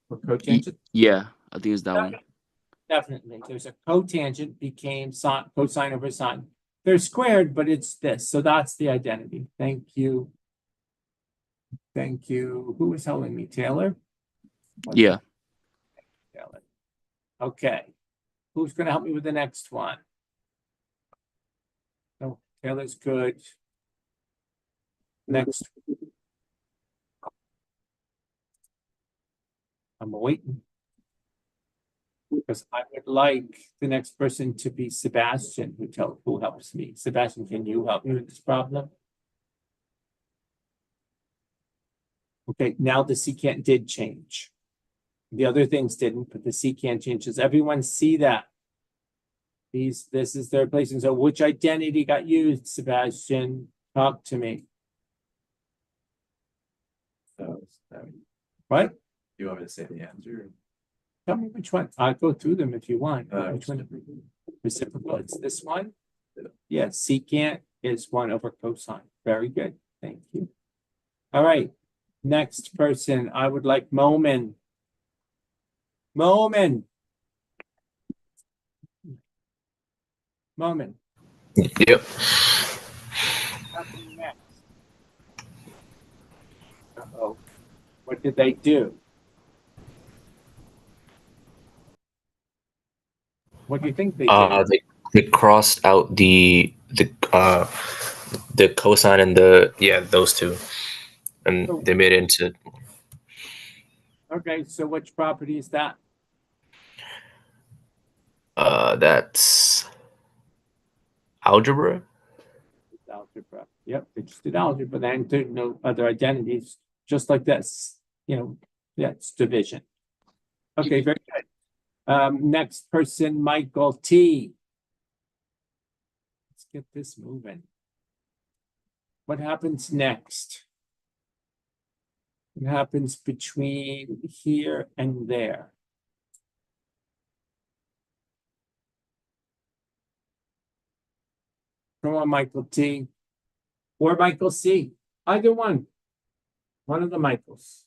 Or cotangent? Yeah, I think it's that one. Definitely. There's a cotangent became cosine over sine. They're squared, but it's this. So that's the identity. Thank you. Thank you. Who was helping me? Taylor? Yeah. Taylor. Okay. Who's going to help me with the next one? No, Taylor's good. Next. I'm waiting. Because I would like the next person to be Sebastian, who helps me. Sebastian, can you help me with this problem? Okay, now the secant did change. The other things didn't, but the secant changes. Everyone see that? This is their placing. So which identity got used, Sebastian? Talk to me. What? You want me to say the answer? Tell me which one. I'll go through them if you want. Uh, Which one? Reciprocal, it's this one? Yeah, secant is 1 over cosine. Very good. Thank you. All right. Next person, I would like Momin. Momin. Yep. Happening next. Uh-oh. What did they do? What do you think they did? They crossed out the cosine and those two, and they made it into Okay, so which property is that? that's algebra. Algebra. Yep, they just did algebra. Then there's no other identities, just like this. Yeah, it's division. Okay, very good. Next person, Michael T. Let's get this moving. What happens next? What happens between here and there? Come on, Michael T. Or Michael C. Either one. One of the Michaels.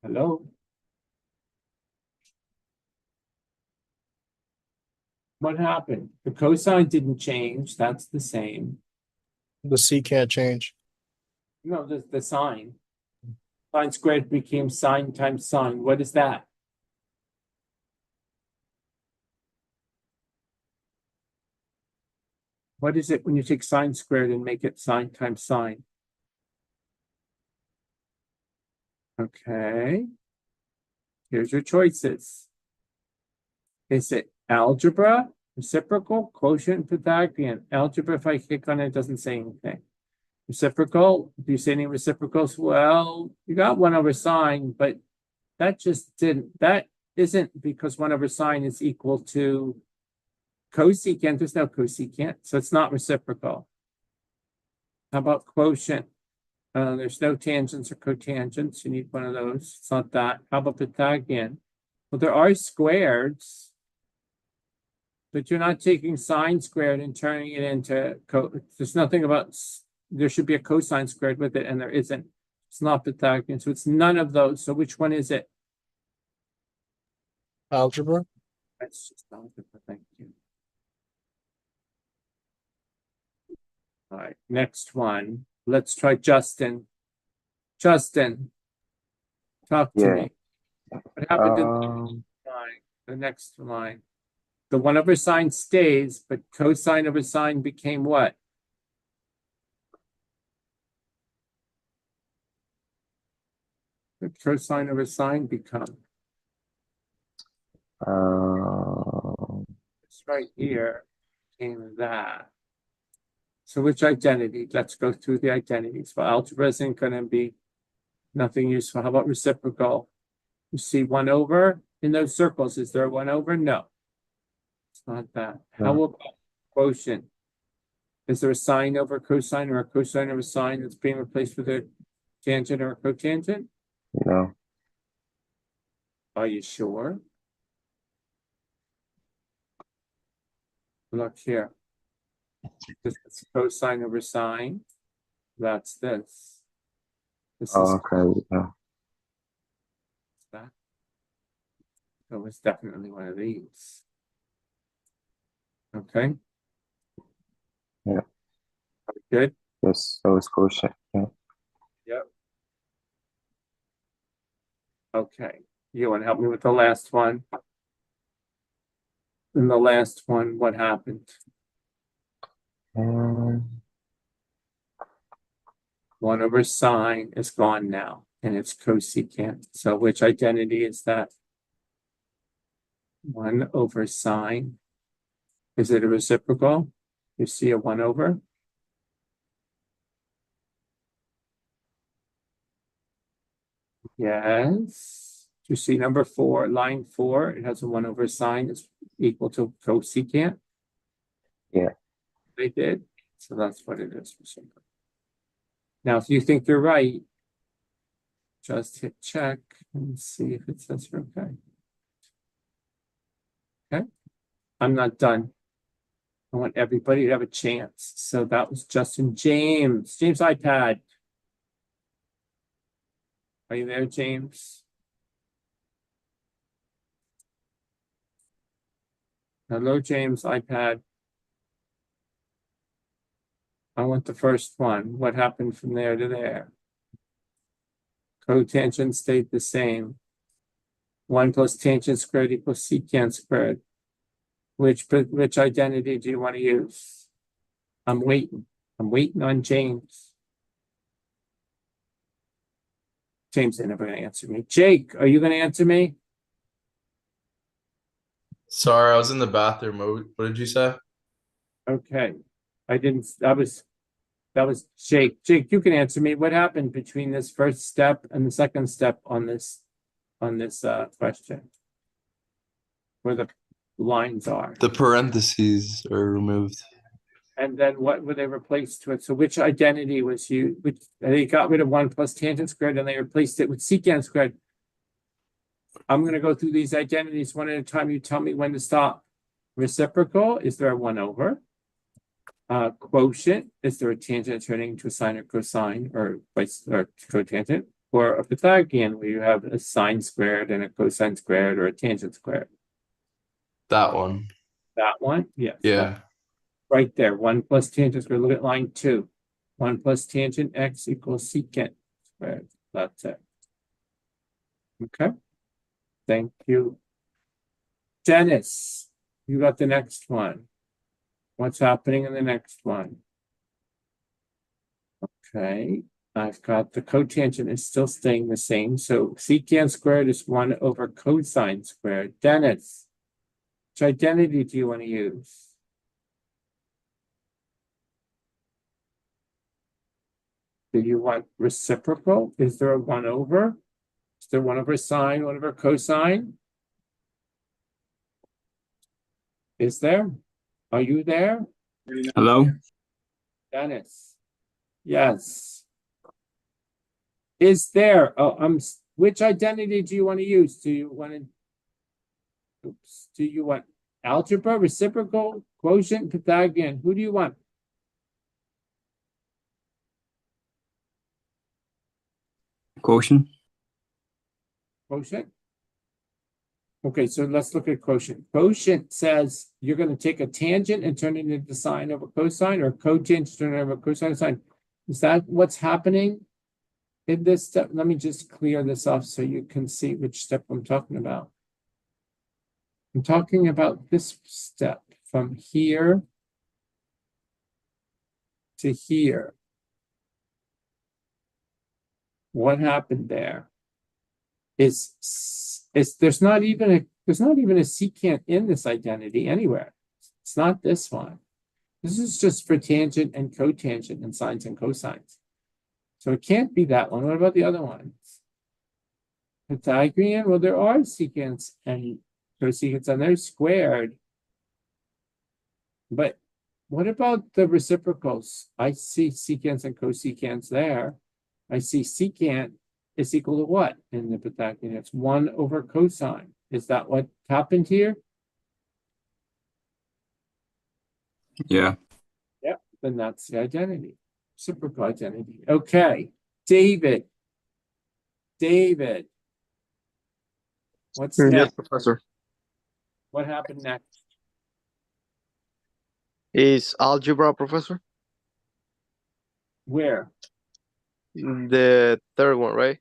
Hello? What happened? The cosine didn't change. That's the same. The C can't change. No, the sign. Sine squared became sine times sine. What is that? What is it when you take sine squared and make it sine times sine? Okay. Here's your choices. Is it algebra, reciprocal, quotient, Pythagorean? Algebra, if I click on it, it doesn't say anything. Reciprocal, do you say any reciprocals? Well, you got 1 over sine, but that isn't because 1 over sine is equal to cosecant. There's no cosecant, so it's not reciprocal. How about quotient? There's no tangents or cotangents. You need one of those. It's not that. How about Pythagorean? Well, there are squareds, but you're not taking sine squared and turning it into there's nothing about, there should be a cosine squared with it, and there isn't. It's not Pythagorean, so it's none of those. So which one is it? Algebra. That's just algebra. Thank you. All right, next one. Let's try Justin. Justin, talk to me. What happened in the next line? The 1 over sine stays, but cosine over sine became what? The cosine over sine become? It's right here, came that. So which identity? Let's go through the identities. Well, algebra isn't going to be nothing useful. How about reciprocal? You see 1 over in those circles. Is there a 1 over? No. It's not that. How about quotient? Is there a sine over cosine or a cosine over sine that's being replaced with a tangent or a cotangent? No. Are you sure? Look here. This is cosine over sine. That's this. This is Okay. Yeah. that. So it's definitely one of these. Okay. Yeah. Good. Yes. So it's quotient. Yeah. Yep. Okay. You want to help me with the last one? In the last one, what happened? 1 over sine is gone now, and it's cosecant. So which identity is that? 1 over sine. Is it a reciprocal? You see a 1 over? Yes. You see number 4, line 4, it has a 1 over sign, it's equal to cosecant. Yeah. They did, so that's what it is. Now, if you think you're right, just hit check and see if it says you're okay. Okay, I'm not done. I want everybody to have a chance. So that was Justin. James iPad. Are you there, James? Hello, James iPad. I want the first one. What happened from there to there? Cotangent stayed the same. 1 plus tangent squared equals secant squared. Which identity do you want to use? I'm waiting on James. James ain't never gonna answer me. Jake, are you gonna answer me? Sorry, I was in the bathroom. What did you say? Okay. I didn't, that was Jake. Jake, you can answer me. What happened between this first step and the second step on this question? Where the lines are. The parentheses are removed. And then what were they replaced with? So which identity was you, which they got rid of 1 plus tangent squared and they replaced it with secant squared. I'm gonna go through these identities one at a time. You tell me when to stop. Reciprocal, is there a 1 over? Quotient, is there a tangent turning to a sine or cosine or cotangent? Or a Pythagorean where you have a sine squared and a cosine squared or a tangent squared? That one. That one? Yes. Yeah. Right there, 1 plus tangent squared. Look at line 2. 1 plus tangent x equals secant squared. That's it. Okay. Thank you. Dennis, you got the next one. What's happening in the next one? Okay, I've got the cotangent is still staying the same. So secant squared is 1 over cosine squared. Dennis, which identity do you want to use? Do you want reciprocal? Is there a 1 over? Is there 1 over sine, 1 over cosine? Is there? Are you there? Hello? Dennis? Yes. Is there? Oh, which identity do you want to use? Do you want to? Oops. Do you want algebra, reciprocal, quotient, Pythagorean? Who do you want? Quotient? Quotient? Okay, so let's look at quotient. Quotient says you're going to take a tangent and turn it into sine over cosine, or cotangent turn it over cosine sine. Is that what's happening in this step? Let me just clear this off so you can see which step I'm talking about. I'm talking about this step from here to here. What happened there? There's not even a secant in this identity anywhere. It's not this one. This is just for tangent and cotangent and sines and cosines. So it can't be that one. What about the other ones? Pythagorean? Well, there are secants and cosecants and they're squared. But what about the reciprocals? I see secants and cosecants there. I see secant is equal to what in the Pythagorean? It's 1 over cosine. Is that what happened here? Yeah. Yep, then that's the identity. Reciprocal identity. Okay. David. What's Yes, next? Professor. What happened next? Is algebra, Professor? Where? The third one, right?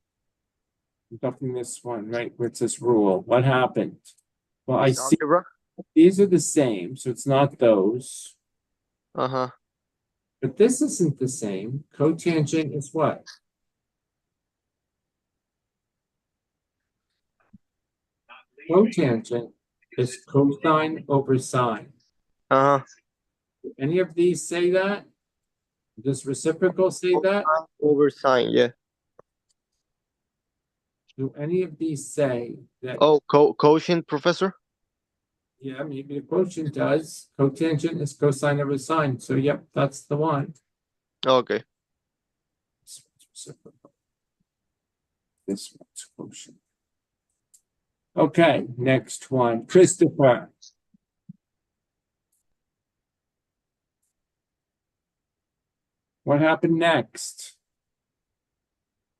I'm talking this one, right? Where it says rule. What happened? Well, I Is see algebra? these are the same, so it's not those. Uh-huh. But this isn't the same. Cotangent is what? Cotangent is cosine over sine. Uh-huh. Any of these say that? Does reciprocal say that? Over sine, yeah. Do any of these say that? Oh, quotient, Professor? Yeah, maybe the quotient does. Cotangent is cosine over sine. So yep, that's the one. Okay. This one's reciprocal. This one's quotient. Okay, next one, Christopher. What happened next?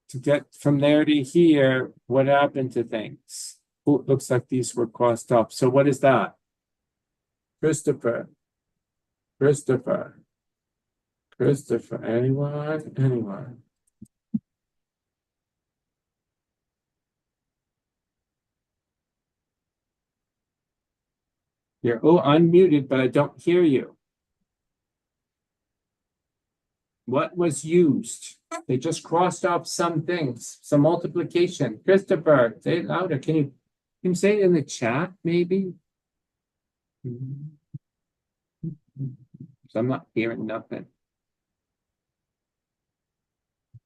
To get from there to here, what happened to things? Oh, it looks like these were crossed up. So what is that? Christopher. Christopher. Christopher. Anyone? Anyone? You're unmuted, but I don't hear you. What was used? They just crossed off some things, some multiplication. Christopher, say it louder. Can you say it in the chat, maybe? So I'm not hearing nothing.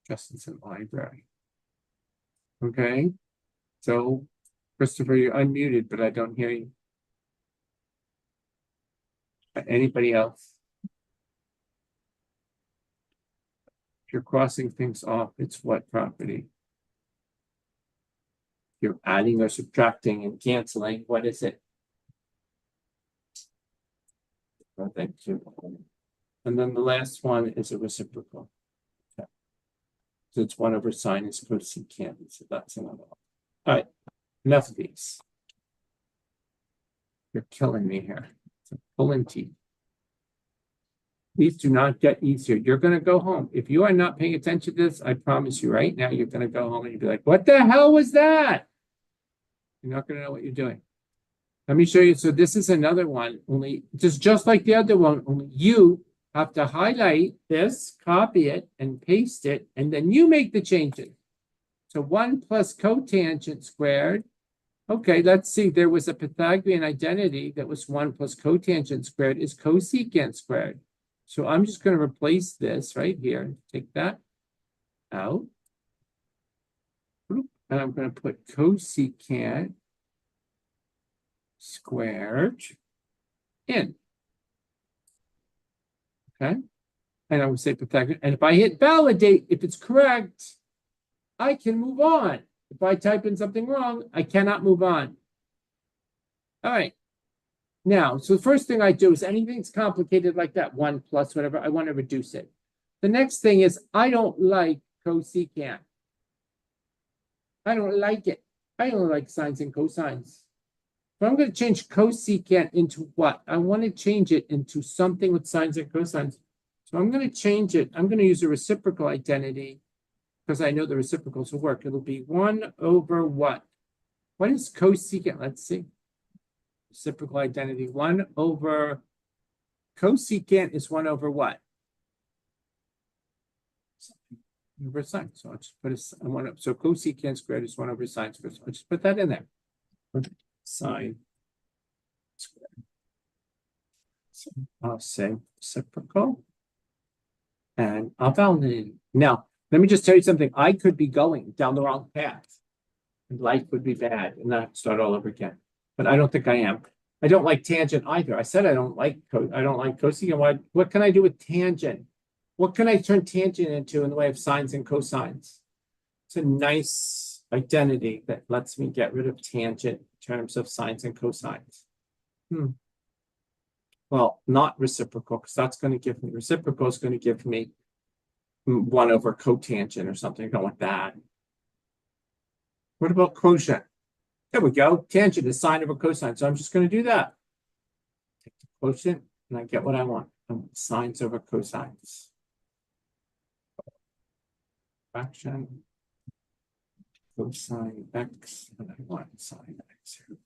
Justin's in the library. Okay. So, Christopher, you're unmuted, but I don't hear you. Anybody else? If you're crossing things off, it's what property? You're adding or subtracting and canceling. What is it? Oh, thank you. And then the last one is a reciprocal. Okay. So it's 1 over sine is cosecant. So that's another one. All right. Enough of these. You're killing me here. It's pulling teeth. These do not get easier. You're going to go home. If you are not paying attention to this, I promise you right now, you're going to go home and you'll be like, what the hell was that? You're not going to know what you're doing. Let me show you. So this is another one, only just like the other one, only you have to highlight this, copy it, and paste it, and then you make the changes. So 1 plus cotangent squared. Okay, let's see. There was a Pythagorean identity that was 1 plus cotangent squared is cosecant squared. So I'm just going to replace this right here. Take that out. And I'm going to put cosecant squared in. Okay. And I would say Pythagorean. And if I hit validate, if it's correct, I can move on. If I type in something wrong, I cannot move on. All right. Now, so the first thing I do is anything's complicated like that, 1 plus whatever, I want to reduce it. The next thing is I don't like cosecant. I don't like it. I don't like sines and cosines. So I'm going to change cosecant into what? I want to change it into something with sines and cosines. So I'm going to change it. I'm going to use a reciprocal identity because I know the reciprocals will work. It'll be 1 over what? What is cosecant? Let's see. Reciprocal identity 1 over cosecant is 1 over what? Over sine. So I'll just put a 1 up. So cosecant squared is 1 over sine squared. So I'll just put that in there. Sine squared. So I'll say reciprocal. And I'll validate it. Now, let me just tell you something. I could be going down the wrong path. And life would be bad. And then start all over again. But I don't think I am. I don't like tangent either. I said I don't like cosecant. What can I do with tangent? What can I turn tangent into in the way of sines and cosines? It's a nice identity that lets me get rid of tangent in terms of sines and cosines. Well, not reciprocal, because that's going to give me, reciprocal is going to give me 1 over cotangent or something. I don't want that. What about quotient? There we go. Tangent is sine over cosine. So I'm just going to do that. Take the quotient and I get what I want. I want sines over cosines. Fraction. Cosine x. And I want sine x here.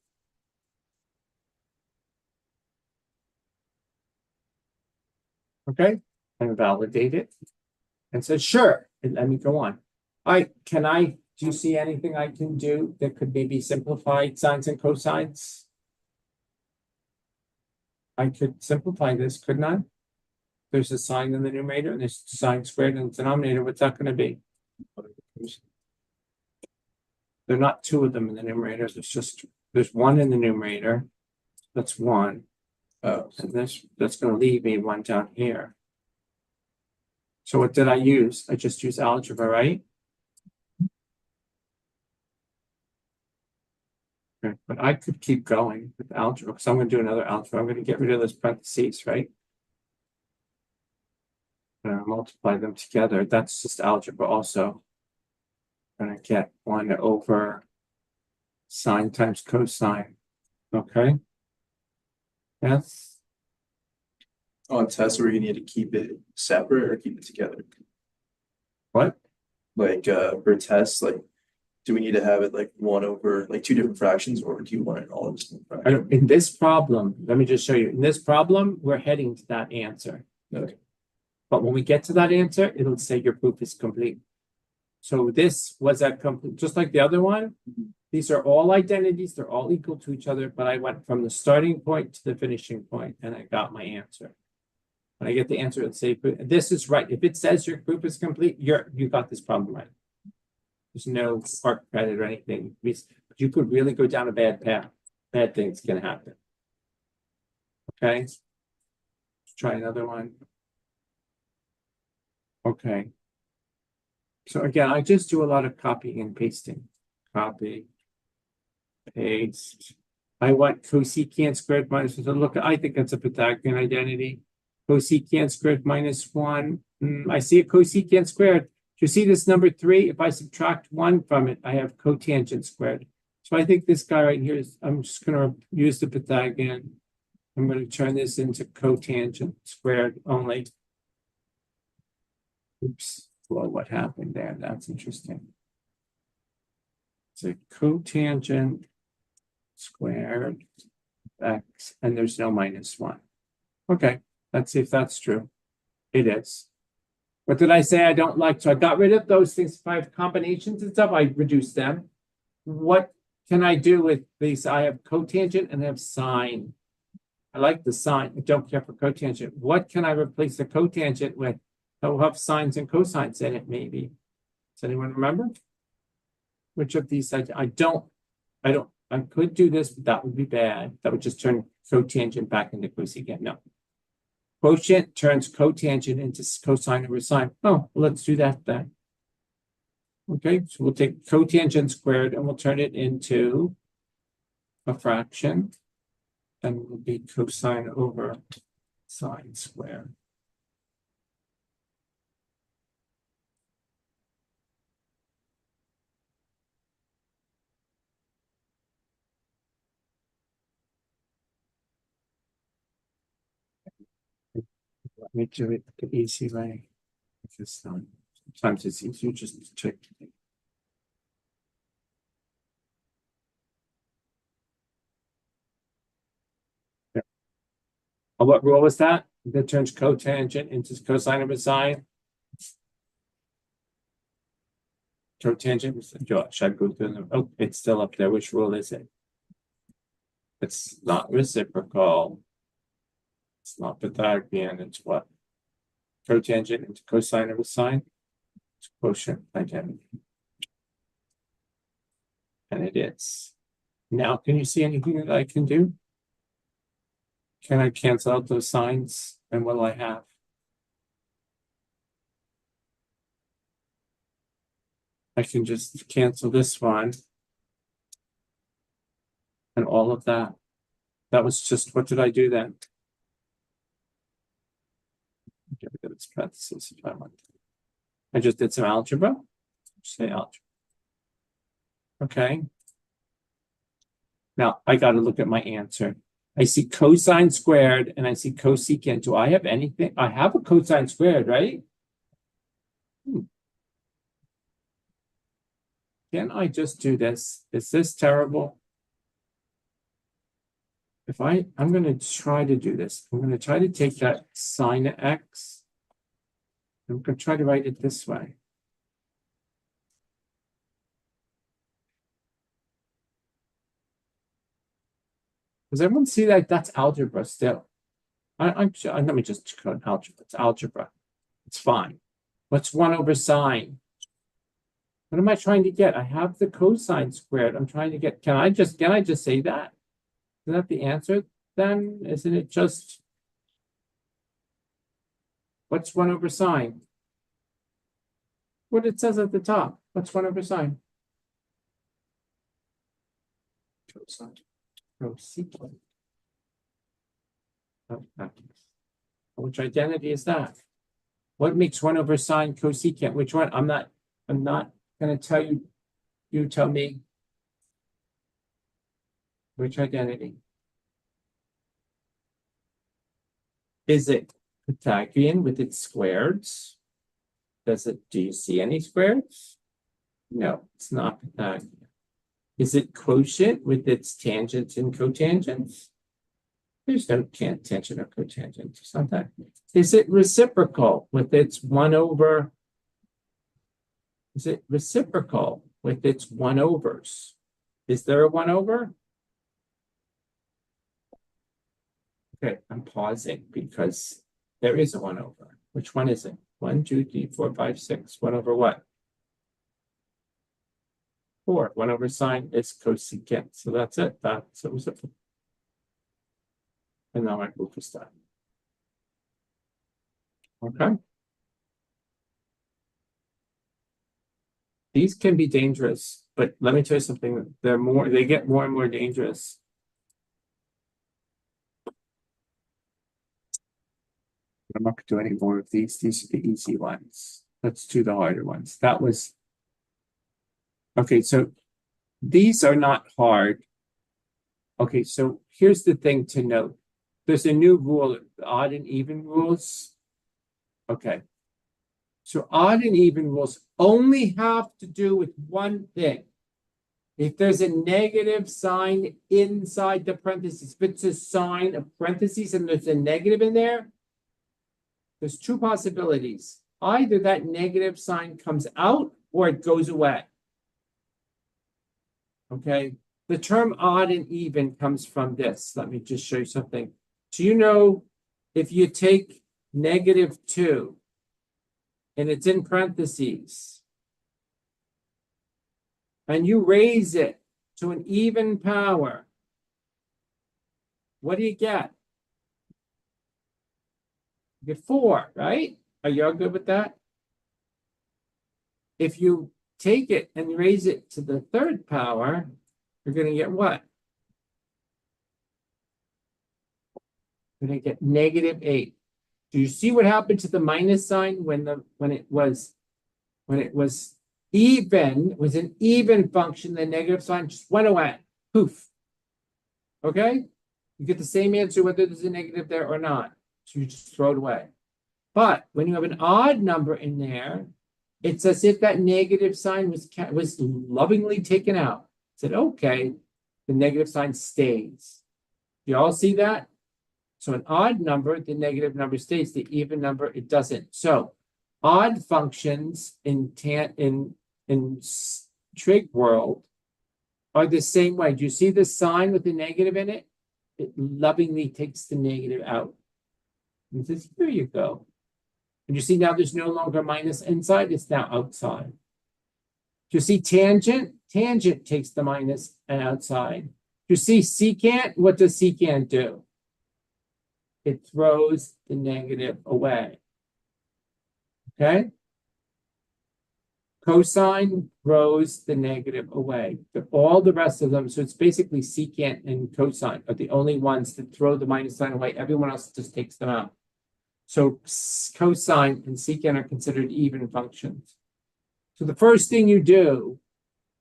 Okay. And validate it. And said, sure. And let me go on. Do you see anything I can do that could maybe simplify sines and cosines? I could simplify this, couldn't I? There's a sine in the numerator and there's sine squared in the denominator. What's that going to be? There are not two of them in the numerator. There's one in the numerator. That's one. Oh, And that's going to leave me one down here. So what did I use? I just used algebra, right? Okay, but I could keep going with algebra because I'm going to do another algebra. I'm going to get rid of those parentheses, right? And multiply them together. That's just algebra also. I'm going to get 1 over sine times cosine. Okay. Yes. on tests where you need to keep it separate or keep it together? What? Like for tests, like do we need to have it like 1 over like 2 different fractions, or do you want it all in the same I fraction? don't, in this problem, let me just show you. In this problem, we're heading to that answer. Okay. But when we get to that answer, it'll say your proof is complete. So this was that complete, just like the other one. These are all identities. They're all equal to each other, but I went from the starting point to the finishing point and I got my answer. When I get the answer, it'll say, this is right. If it says your proof is complete, you got this problem right. There's no spark credit or anything. You could really go down a bad path. Bad things can happen. Okay. Let's try another one. Okay. So again, I just do a lot of copying and pasting. Copy, paste. I want cosecant squared minus, so look, I think that's a Pythagorean identity. Cosecant squared minus 1. I see a cosecant squared. Do you see this number 3? If I subtract 1 from it, I have cotangent squared. So I think this guy right here is, I'm just going to use the Pythagorean. I'm going to turn this into cotangent squared only. Oops. Well, what happened there? That's interesting. It's a cotangent squared x, and there's no minus 1. Okay, let's see if that's true. It is. What did I say I don't like? So I got rid of those things. If I have combinations and stuff, I reduce them. What can I do with these? I have cotangent and I have sine. I like the sine. I don't care for cotangent. What can I replace the cotangent with? I'll have sines and cosines in it, maybe. Does anyone remember? Which of these I could do this, but that would be bad. That would just turn cotangent back into cosecant. No. Quotient turns cotangent into cosine over sine. Oh, well, let's do that then. Okay, so we'll take cotangent squared and we'll turn it into a fraction. And it will be cosine over sine squared. Let me do it the easy way. Because sometimes it's easier just to check. Yeah. Oh, what rule was that? That turns cotangent into cosine over sine. Cotangent, should I go through them? Oh, it's still up there. Which rule is it? It's not reciprocal. It's not Pythagorean. It's what? Cotangent into cosine over sine. It's quotient identity. And it is. Now, can you see anything that I can do? Can I cancel out those signs? And what will I have? I can just cancel this one. And all of that. That was just, what did I do then? Get rid of its parentheses if I want. I just did some algebra. Say algebra. Okay. Now I got to look at my answer. I see cosine squared and I see cosecant. Do I have anything? I have a cosine squared, right? Can I just do this? Is this terrible? If I'm going to try to do this. I'm going to try to take that sine x. I'm going to try to write it this way. Does everyone see that? That's algebra still. I'm sure, let me just code algebra. It's algebra. It's fine. What's 1 over sine? What am I trying to get? I have the cosine squared. I'm trying to get, can I just say that? Isn't that the answer then? Isn't it just? What's 1 over sine? What it says at the top. What's 1 over sine? Cosecant. Oh, okay. Which identity is that? What makes 1 over sine cosecant? Which one? I'm not gonna tell you. You tell me. Which identity? Is it Pythagorean with its squares? Do you see any squares? No, it's not Pythagorean. Is it quotient with its tangents and cotangents? There's no tangent or cotangent, it's not that. Is it reciprocal with its 1 over? Is it reciprocal with its 1 overs? Is there a 1 over? Okay, I'm pausing because there is a 1 over. Which one is it? 1, 2, 3, 4, 5, 6. 1 over what? 4. 1 over sine is cosecant. So that's it. That's it. And now my proof is done. Okay. These can be dangerous, but let me tell you something. They get more and more dangerous. I'm not going to do any more of these. These are the easy ones. Let's do the harder ones. That was. Okay, so these are not hard. Okay, so here's the thing to note. There's a new rule, odd and even rules. Okay. So odd and even rules only have to do with one thing. If there's a negative sign inside the parentheses, if it's a sign of parentheses and there's a negative in there, there's two possibilities. Either that negative sign comes out or it goes away. Okay. The term odd and even comes from this. Let me just show you something. Do you know if you take -2 and it's in parentheses and you raise it to an even power, what do you get? You get 4, right? Are you all good with that? If you take it and raise it to the 3rd power, you're going to get what? You're going to get -8. Do you see what happened to the minus sign when it was even? It was an even function. The negative sign just went away. Poof. Okay, you get the same answer whether there's a negative there or not. So you just throw it away. But when you have an odd number in there, it's as if that negative sign was lovingly taken out. It said, okay, the negative sign stays. You all see that? So an odd number, the negative number stays. The even number, it doesn't. So odd functions in trig world are the same way. Do you see the sign with the negative in it? It lovingly takes the negative out. And says, here you go. And you see now there's no longer minus inside, it's now outside. Do you see tangent? Tangent takes the minus and outside. Do you see secant? What does secant do? It throws the negative away. Okay? Cosine throws the negative away. But all the rest of them, so it's basically secant and cosine are the only ones that throw the minus sign away. Everyone else just takes them out. So cosine and secant are considered even functions. So the first thing you do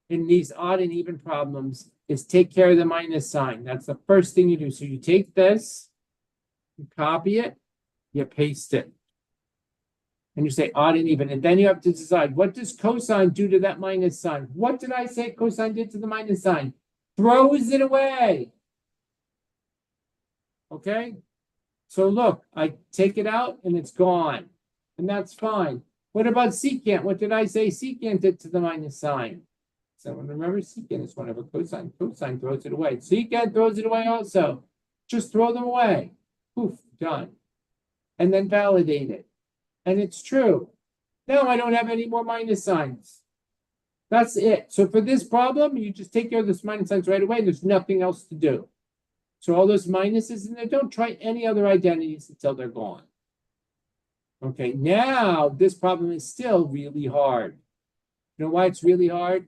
in these odd and even problems is take care of the minus sign. That's the first thing you do. So you take this, you copy it, you paste it. And you say odd and even. And then you have to decide, what does cosine do to that minus sign? What did I say cosine did to the minus sign? Throws it away. Okay? So look, I take it out and it's gone. And that's fine. What about secant? What did I say secant did to the minus sign? So remember, secant is 1 over cosine. Cosine throws it away. Secant throws it away also. Just throw them away. Poof, done. And then validate it. And it's true. Now I don't have any more minus signs. That's it. So for this problem, you just take care of this minus signs right away. There's nothing else to do. So all those minuses in there, don't try any other identities until they're gone. Okay, now this problem is still really hard. You know why it's really hard?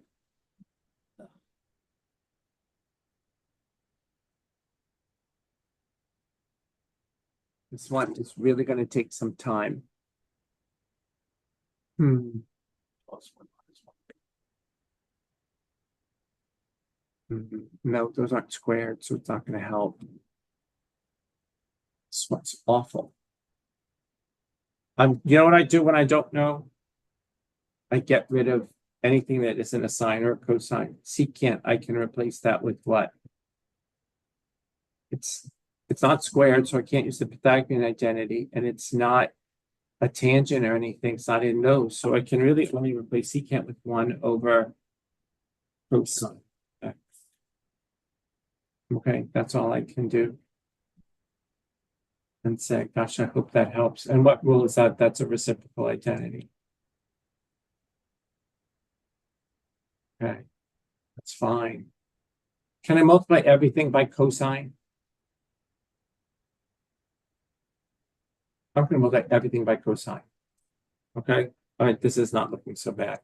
This one is really going to take some time. Hmm. No, those aren't squared, so it's not going to help. This one's awful. You know what I do when I don't know? I get rid of anything that isn't a sine or a cosine. Secant, I can replace that with what? It's not squared, so I can't use the Pythagorean identity, and it's not a tangent or anything. It's not in those, so I can really only replace secant with 1 over cosine x. Okay, that's all I can do. And say, gosh, I hope that helps. And what rule is that? That's a reciprocal identity. Okay, that's fine. Can I multiply everything by cosine? I'm going to multiply everything by cosine. Okay, all right, this is not looking so bad.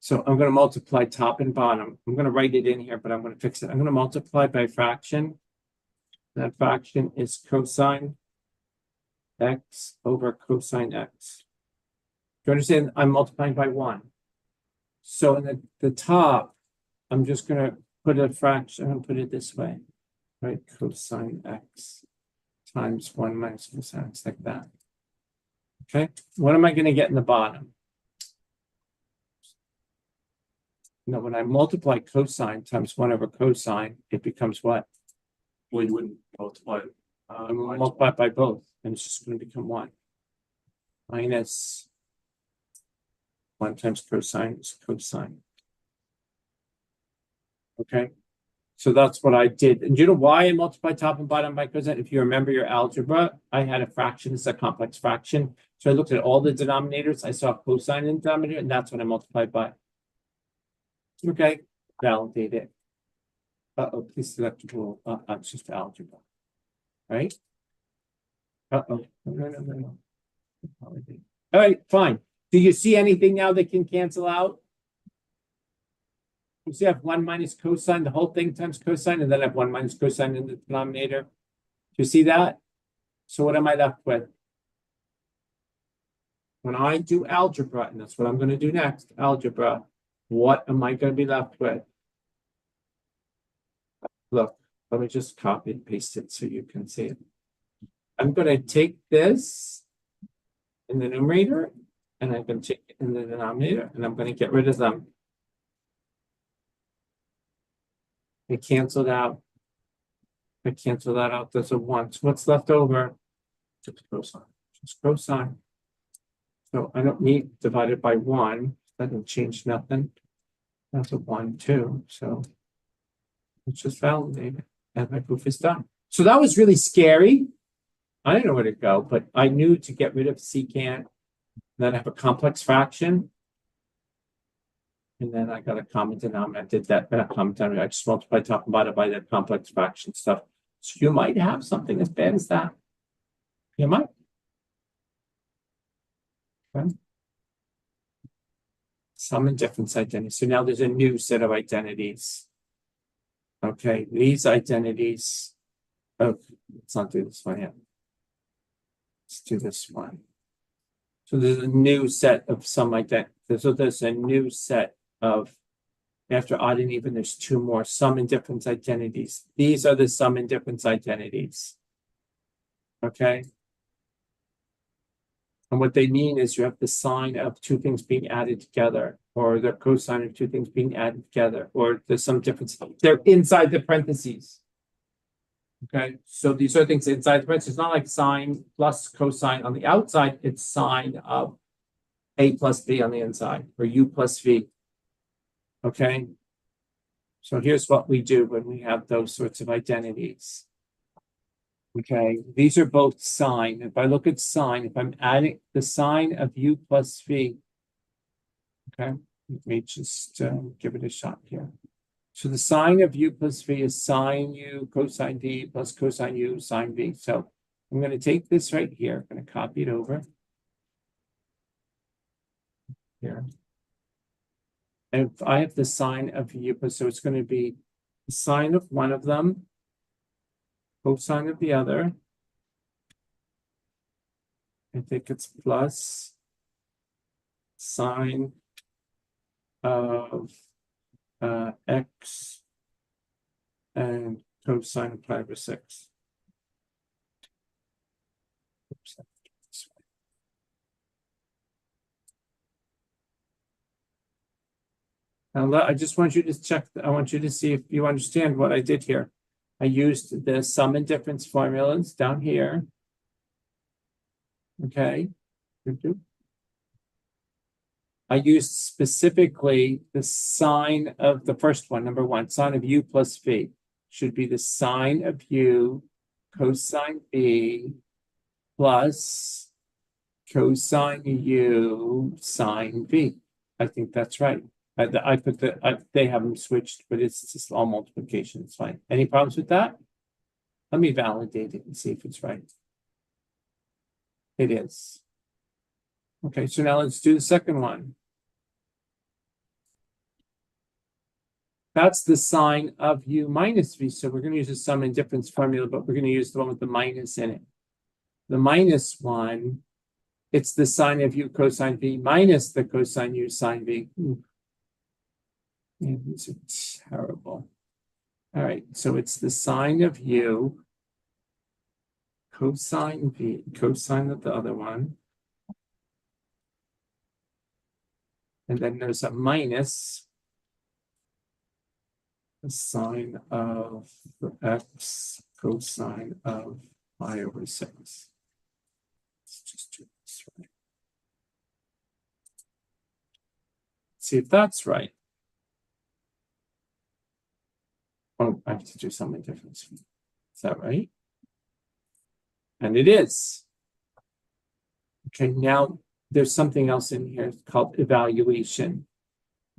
So I'm going to multiply top and bottom. I'm going to write it in here, but I'm going to fix it. I'm going to multiply by fraction. That fraction is cosine x over cosine x. Do you understand? I'm multiplying by 1. So in the top, I'm just going to put a fraction. I'm going to put it this way, right? Cosine x times 1 minus cosine x, like that. Okay, what am I going to get in the bottom? Now, when I multiply cosine times 1 over cosine, it becomes what? Well, you wouldn't multiply. I'm going to multiply it by both, and it's just going to become 1. Minus 1 times cosine is cosine. Okay, so that's what I did. And you know why I multiplied top and bottom by cosine? If you remember your algebra, I had a fraction, it's a complex fraction. So I looked at all the denominators, I saw cosine in the denominator, and that's what I multiplied by. Okay, validate it. Uh-oh, please select the rule. It's just algebra. Right? Uh-oh. No. All right, fine. Do you see anything now that can cancel out? You see I have 1 minus cosine, the whole thing times cosine, and then I have 1 minus cosine in the denominator. Do you see that? So what am I left with? When I do algebra, and that's what I'm going to do next, algebra, what am I going to be left with? Look, let me just copy and paste it so you can see it. I'm going to take this in the numerator, and I'm going to take it in the denominator, and I'm going to get rid of them. I cancel out. I cancel that out. There's a 1. So what's left over? Just cosine. Just cosine. So I don't need divided by 1. That doesn't change nothing. That's a 1, 2. So let's just validate it. And my proof is done. So that was really scary. I didn't know where to go, but I knew to get rid of secant. Then I have a complex fraction. And then I got a common denominator. I did that common denominator. I just multiplied top and bottom by that complex fraction stuff. So you might have something as bad as that. You might. Okay. Sum and difference identities. So now there's a new set of identities. Okay, these identities. Oh, let's not do this one yet. Let's do this one. So there's a new set of sum identities. So there's a new set of, after odd and even, there's 2 more sum and difference identities. These are the sum and difference identities. Okay. And what they mean is you have the sine of 2 things being added together, or the cosine of 2 things being added together, or there's some difference. They're inside the parentheses. Okay, so these are things inside the parentheses. It's not like sine plus cosine on the outside, it's sine of a plus b on the inside, or u plus v. Okay, so here's what we do when we have those sorts of identities. Okay, these are both sine. If I look at sine, if I'm adding the sine of u plus v, okay, Let me just give it a shot here. So the sine of u plus v is sine u cosine v plus cosine u sine v. So I'm going to take this right here. I'm going to copy it over here. And if I have the sine of u plus, so it's going to be the sine of one of them, cosine of the other. I think it's plus sine of x and cosine of pi over 6. Oops, this way. Now, I just want you to check, I want you to see if you understand what I did here. I used the sum and difference formulas down here. Okay. I used specifically the sine of the first one, number one, sine of u plus v should be the sine of u cosine v plus cosine u sine v. I think that's right. I put they have them switched, but it's just all multiplication. It's fine. Any problems with that? Let me validate it and see if it's right. It is. Okay, so now let's do the second one. That's the sine of u minus v. So we're going to use the sum and difference formula, but we're going to use the one with the minus in it. The minus one, it's the sine of u cosine v minus the cosine u sine v. Yeah, these are terrible. All right, so it's the sine of u cosine v, cosine of the other one. And then there's a minus the sine of the x cosine of pi over 6. Let's just do this right. See if that's right. Oh, I have to do something different. Is that right? And it is. Okay, now there's something else in here called evaluation.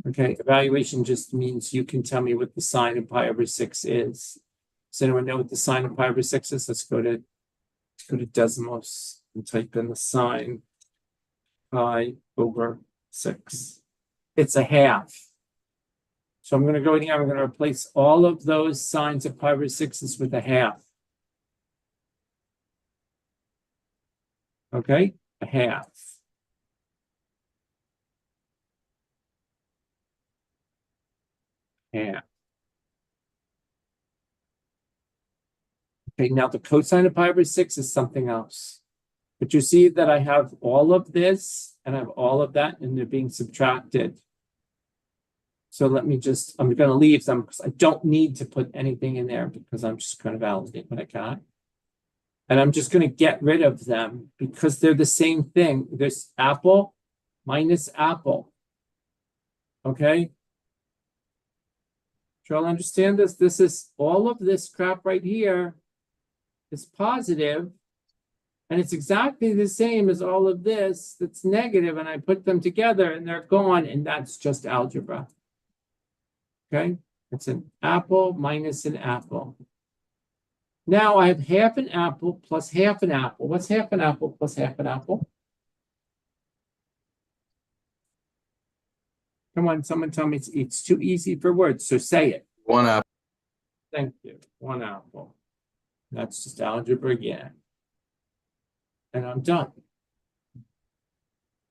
Okay, evaluation just means you can tell me what the sine of pi over 6 is. Does anyone know what the sine of pi over 6 is? Let's go to Desmos and type in the sine pi over 6. It's a half. So I'm going to go in here, I'm going to replace all of those sines of pi over 6s with a half. Okay, a half. Yeah. Okay, now the cosine of pi over 6 is something else. But you see that I have all of this and I have all of that and they're being subtracted. So let me just, I'm going to leave them because I don't need to put anything in there because I'm just going to validate what I got. And I'm just going to get rid of them because they're the same thing. There's apple minus apple. Okay? Do you all understand this? This is all of this crap right here is positive, and it's exactly the same as all of this that's negative, and I put them together and they're gone, and that's just algebra. Okay? It's an apple minus an apple. Now I have half an apple plus half an apple. What's half an apple plus half an apple? Come on, someone tell me it's too easy for words, so say it. One apple. Thank you. One apple. That's just algebra again. And I'm done.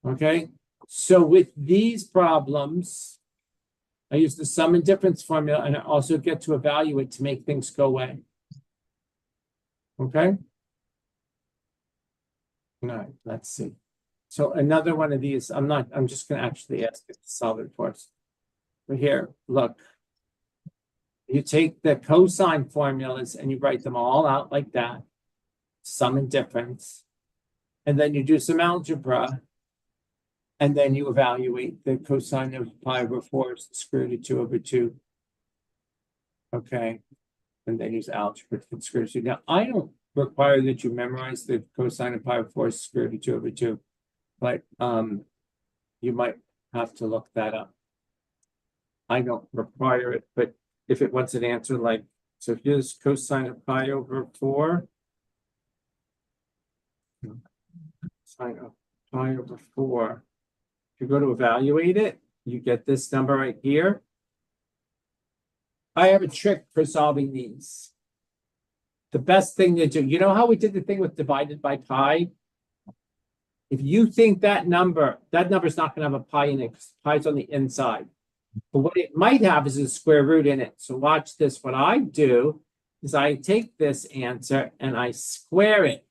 Okay? So with these problems, I use the sum and difference formula, and I also get to evaluate to make things go away. Okay? All right, let's see. So another one of these, I'm just going to actually ask it to solve it for us. But here, look. You take the cosine formulas and you write them all out like that. Sum and difference. And then you do some algebra. And then you evaluate the cosine of pi over 4 is the square root of 2 over 2. Okay. And then use algebra to the square root of 2. Now, I don't require that you memorize the cosine of pi over 4 is the square root of 2 over 2. But you might have to look that up. I don't require it, but if it wants an answer like, so here's cosine of pi over 4. Sine of pi over 4. If you go to evaluate it, you get this number right here. I have a trick for solving these. The best thing to do, you know how we did the thing with divided by pi? If you think that number's not gonna have a pi in it, because pi's on the inside. But what it might have is a square root in it. So watch this. What I do is I take this answer and I square it.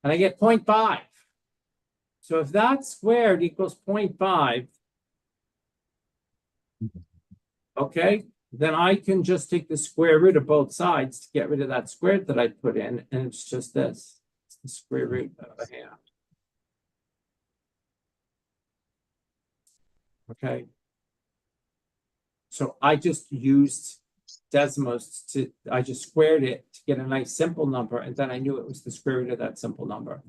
And I get 0.5. So if that squared equals 0.5, okay, then I can just take the square root of both sides to get rid of that squared that I put in, and it's just this. It's the square root of a half. Okay. So I just used Desmos I just squared it to get a nice simple number, and then I knew it was the square root of that simple number.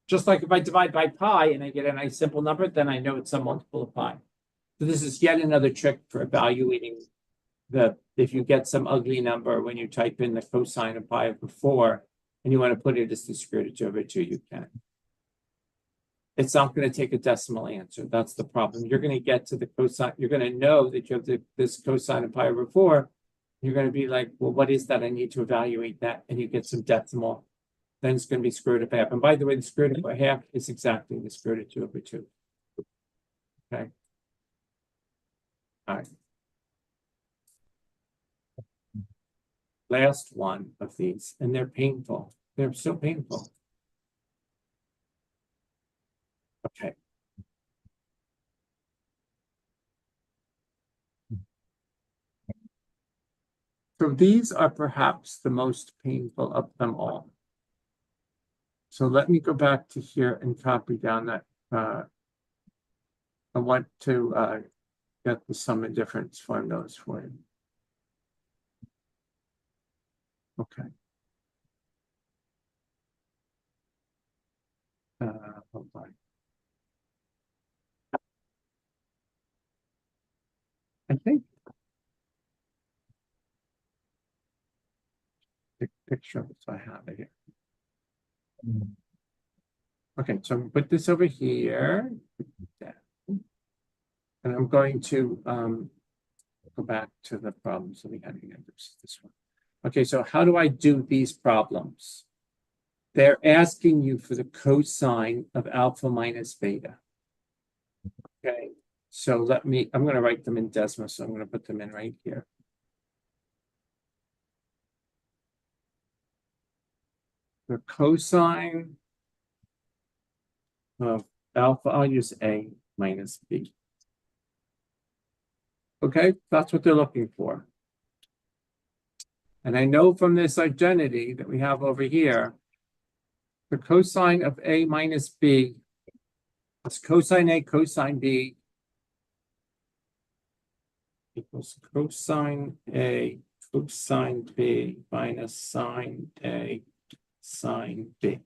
Just like if I divide by pi and I get a nice simple number, then I know it's some multiple of pi. So this is yet another trick for evaluating if you get some ugly number when you type in the cosine of pi over 4 and you want to put it as the square root of 2/2, you can. It's not going to take a decimal answer. That's the problem. You're going to get to the cosine. You're going to know that you have this cosine of pi over 4. You're going to be like, well, what is that? I need to evaluate that. And you get some decimal. Then it's going to be square root of half. And by the way, the square root of half is exactly the square root of 2/2. Okay. All right. Last one of these, and they're painful. They're so painful. Okay. So these are perhaps the most painful of them all. So let me go back to here and copy down that. I want to get the sum and difference formulas for you. Okay. Hold on. I think the picture of it, so I have it here. Okay, so I'm gonna put this over here. And I'm going to go back to the problems that we had here. This one. Okay, so how do I do these problems? They're asking you for the cosine of alpha minus beta. Okay, so I'm going to write them in Desmos, so I'm going to put them in right here. The cosine of alpha, I'll use A minus B. Okay, that's what they're looking for. And I know from this identity that we have over here, the cosine of A minus B is cosine A cosine B equals cosine A cosine B minus sine A sine B.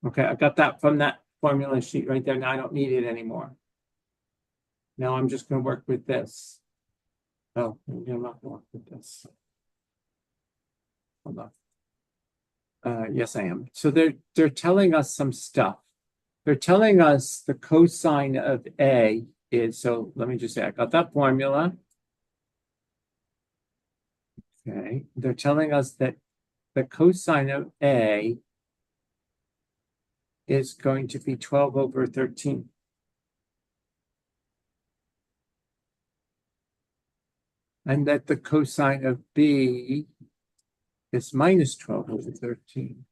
Okay, I got that from that formula sheet right there. Now I don't need it anymore. Now I'm just going to work with this. Oh, maybe I'm not going to work with this. Hold on. Yes, I am. So they're telling us some stuff. They're telling us the cosine of A is, so let me just say, I got that formula. Okay, they're telling us that the cosine of A is going to be 12 over 13. And that the cosine of B is minus 12 over 13.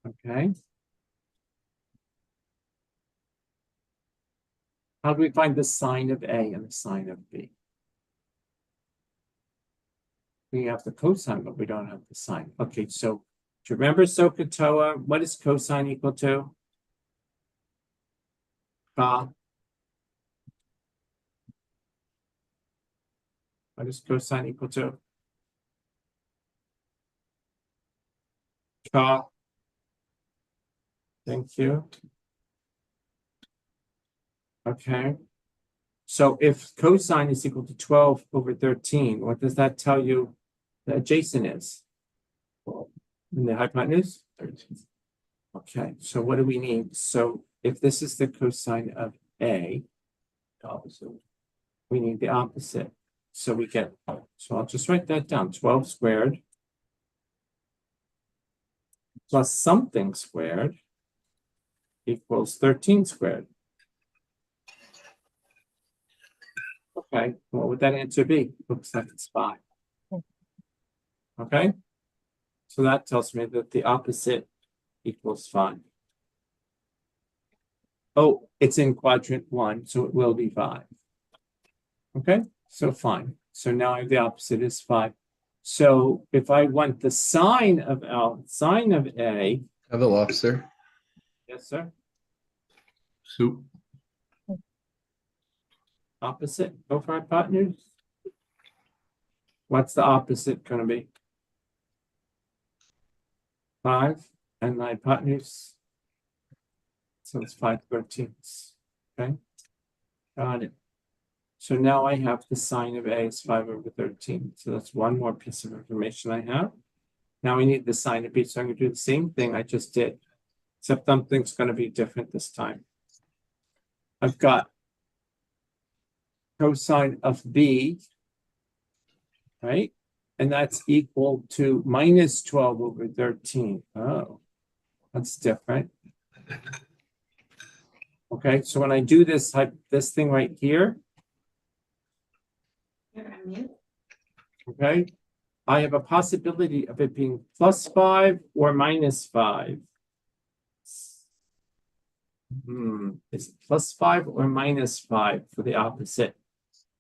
Okay. How do we find the sine of A and the sine of B? We have the cosine, but we don't have the sine. Okay, so do you remember SOHCAHTOA? What is cosine equal to? What is cosine equal to? Thank you. Okay. So if cosine is equal to 12 over 13, what does that tell you the adjacent is? And the hypotenuse? 13. Okay, so what do we need? So if this is the cosine of A, we need the opposite. So we get, so I'll just write that down, 12 squared plus something squared equals 13 squared. Okay, what would that answer be? Looks like it's 5. Okay, so that tells me that the opposite equals 5. Oh, it's in quadrant 1, so it will be 5. Okay, so fine. So now I have the opposite is 5. So if I want the sine of A, Have a lobster. yes, sir, Soup. opposite, go for hypotenuse. What's the opposite going to be? 5, and the hypotenuse. So it's 5/13. Okay, got it. So now I have the sine of A is 5 over 13. So that's one more piece of information I have. Now we need the sine of B. So I'm going to do the same thing I just did, except something's going to be different this time. I've got cosine of B, right? And that's equal to minus 12 over 13. Oh, that's different. Okay, so when I do this thing right here, okay, I have a possibility of it being plus 5 or minus 5. Is it plus 5 or minus 5 for the opposite?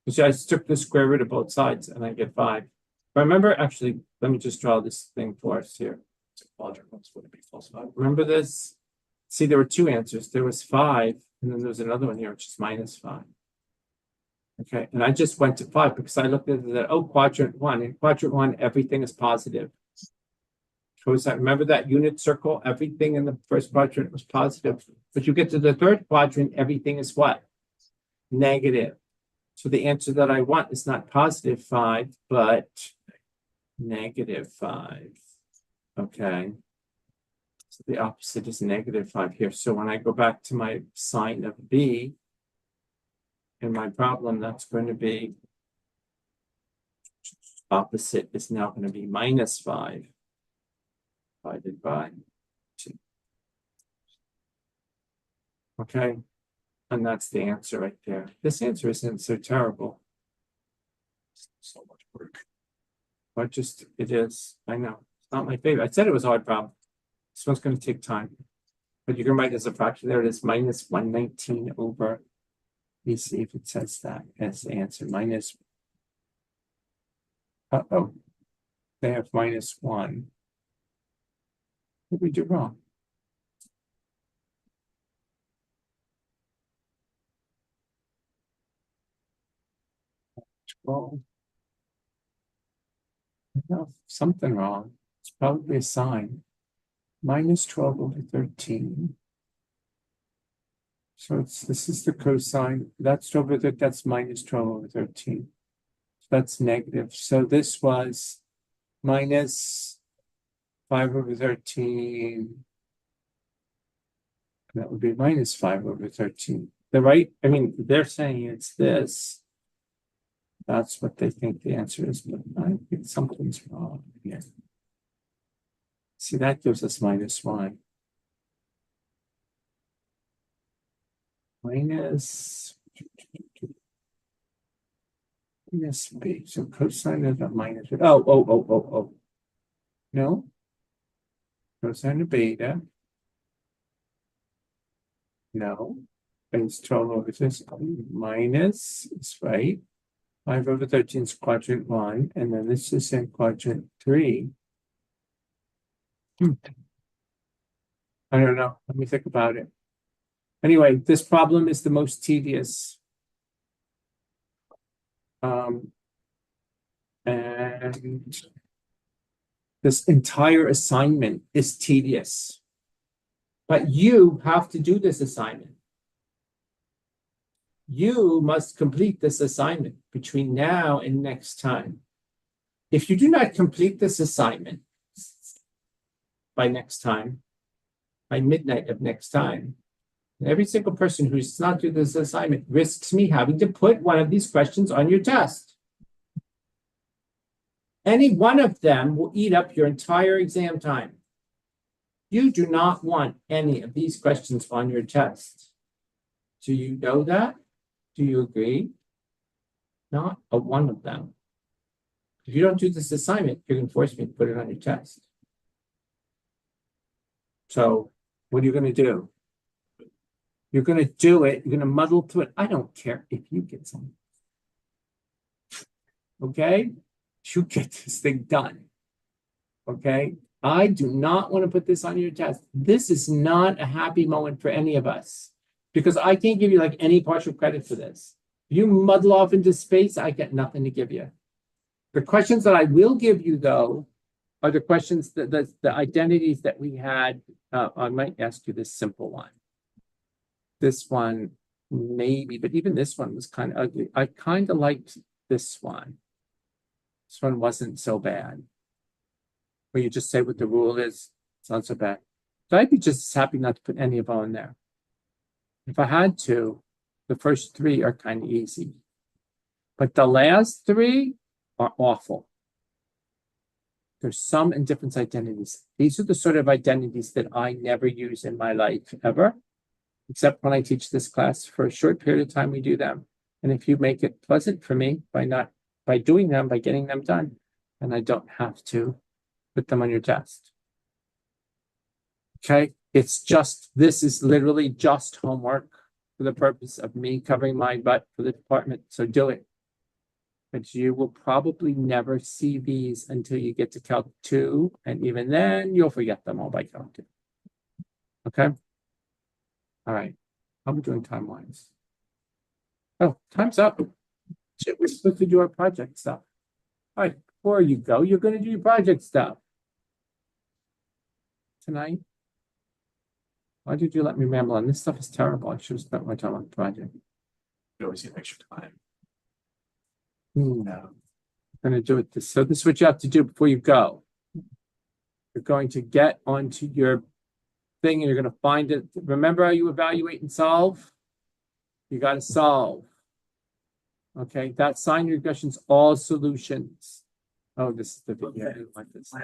Because I just took the square root of both sides and I get 5. But remember, actually, let me just draw this thing for us here. Quadrant would it be plus 5? Remember this? See, there were two answers. There was 5, and then there's another one here, which is minus 5. Okay, and I just went to 5 because I looked at the quadrant 1. In quadrant 1, everything is positive. Remember that unit circle? Everything in the first quadrant was positive. But you get to the third quadrant, everything is what? Negative. So the answer that I want is not positive 5, but negative 5. Okay. So the opposite is negative 5 here. So when I go back to my sine of B, in my problem, that's going to be opposite is now going to be minus 5 divided by 2. Okay, and that's the answer right there. This answer isn't so terrible. So much work. But just, it is. I know. It's not my favorite. I said it was a hard problem. This one's going to take time. But you can write as a fraction. There it is, minus 119 over. Let me see if it says that as the answer. Minus. Oh, they have minus 1. What did we do wrong? Well, I have something wrong. It's probably a sign. Minus 12 over 13. So this is the cosine. That's 12 over 13. That's minus 12 over 13. So that's negative. So this was minus 5 over 13. That would be minus 5 over 13. They're saying it's this. That's what they think the answer is, but I think something's wrong here. See, that gives us minus 1. Minus B. So cosine of the minus. Oh. No. Cosine of beta. No. It's 12 over this. Minus is right. 5 over 13 is quadrant 1, and then this is in quadrant 3. I don't know. Let me think about it. Anyway, this problem is the most tedious. And this entire assignment is tedious. But you have to do this assignment. You must complete this assignment between now and next time. If you do not complete this assignment by next time, by midnight of next time, every single person who's not do this assignment risks me having to put one of these questions on your test. Any one of them will eat up your entire exam time. You do not want any of these questions on your test. Do you know that? Do you agree? Not a one of them. If you don't do this assignment, you're going to force me to put it on your test. So what are you going to do? You're going to do it. You're going to muddle through it. I don't care if you get some. Okay? You get this thing done. Okay? I do not want to put this on your test. This is not a happy moment for any of us because I can't give you like any partial credit for this. You muddle off into space, I get nothing to give you. The questions that I will give you, though, are the questions that the identities that we had. I might ask you this simple one. This one, maybe, but even this one was kind of ugly. I kind of liked this one. This one wasn't so bad. Where you just say what the rule is, it's not so bad. So I'd be just happy not to put any of them in there. If I had to, the first three are kind of easy. But the last three are awful. There's some and difference identities. These are the sort of identities that I never use in my life ever, except when I teach this class. For a short period of time, we do them. And if you make it pleasant for me by doing them, by getting them done, and I don't have to put them on your test. Okay, it's just, this is literally just homework for the purpose of me covering my butt for the department. So do it. But you will probably never see these until you get to Calc 2. And even then, you'll forget them all by Calc 2. Okay? All right. How are we doing time-wise? Oh, time's up. Shit, we're supposed to do our project stuff. All right, before you go, you're going to do your project stuff. Tonight? Why did you let me ramble on? This stuff is terrible. I should have spent more time on the project. You always get extra time. No. I'm going to do it this. So this is what you have to do before you go. You're going to get onto your thing and you're going to find it. Remember how you evaluate and solve? You got to solve. Okay, that sign regression's all solutions. Oh, this is the video. I didn't like this. No.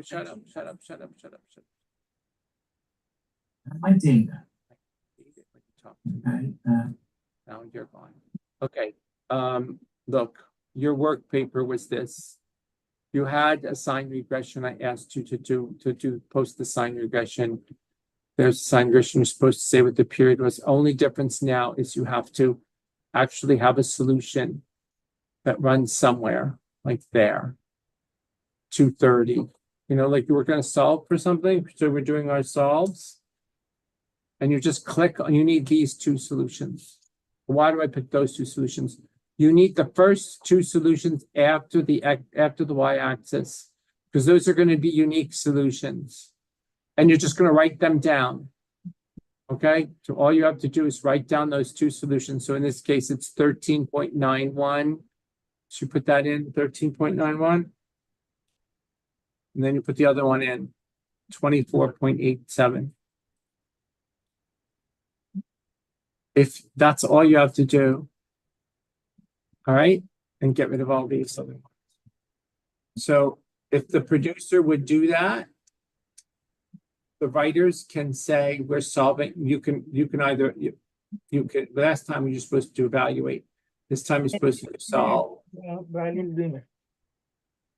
Shut up. Am I doing that? Okay. Now you're gone. Okay. Look, your work paper was this. You had a sign regression. I asked you to post the sign regression. There's a sign regression. You're supposed to say what the period was. Only difference now is you have to actually have a solution that runs somewhere like there. 230. You know, like you were going to solve for something. So we're doing our solves. And you just click on, you need these two solutions. Why do I pick those two solutions? You need the first two solutions after the y-axis, because those are going to be unique solutions. And you're just going to write them down. Okay, so all you have to do is write down those two solutions. So in this case, it's 13.91. So you put that in, 13.91. And then you put the other one in, 24.87. If that's all you have to do, all right, and get rid of all these other ones. So if the producer would do that, the writers can say we're solving. You can either you can. Last time you're supposed to evaluate. This time you're supposed to solve.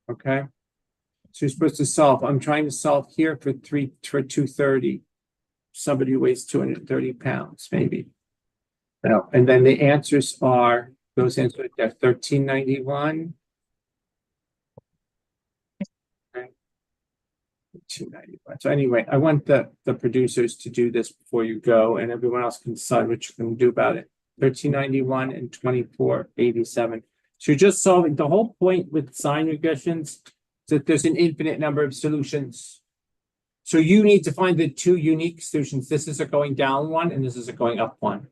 Okay, so you're supposed to solve. I'm trying to solve here for 230. Somebody who weighs 230 pounds, maybe. No, and then the answers are those answers are 1391. Okay. 291. So anyway, I want the producers to do this before you go, and everyone else can decide what you're going to do about it. 1391 and 2487. So you're just solving. The whole point with sign regressions is that there's an infinite number of solutions. So you need to find the two unique solutions. This is a going down one, and this is a going up one.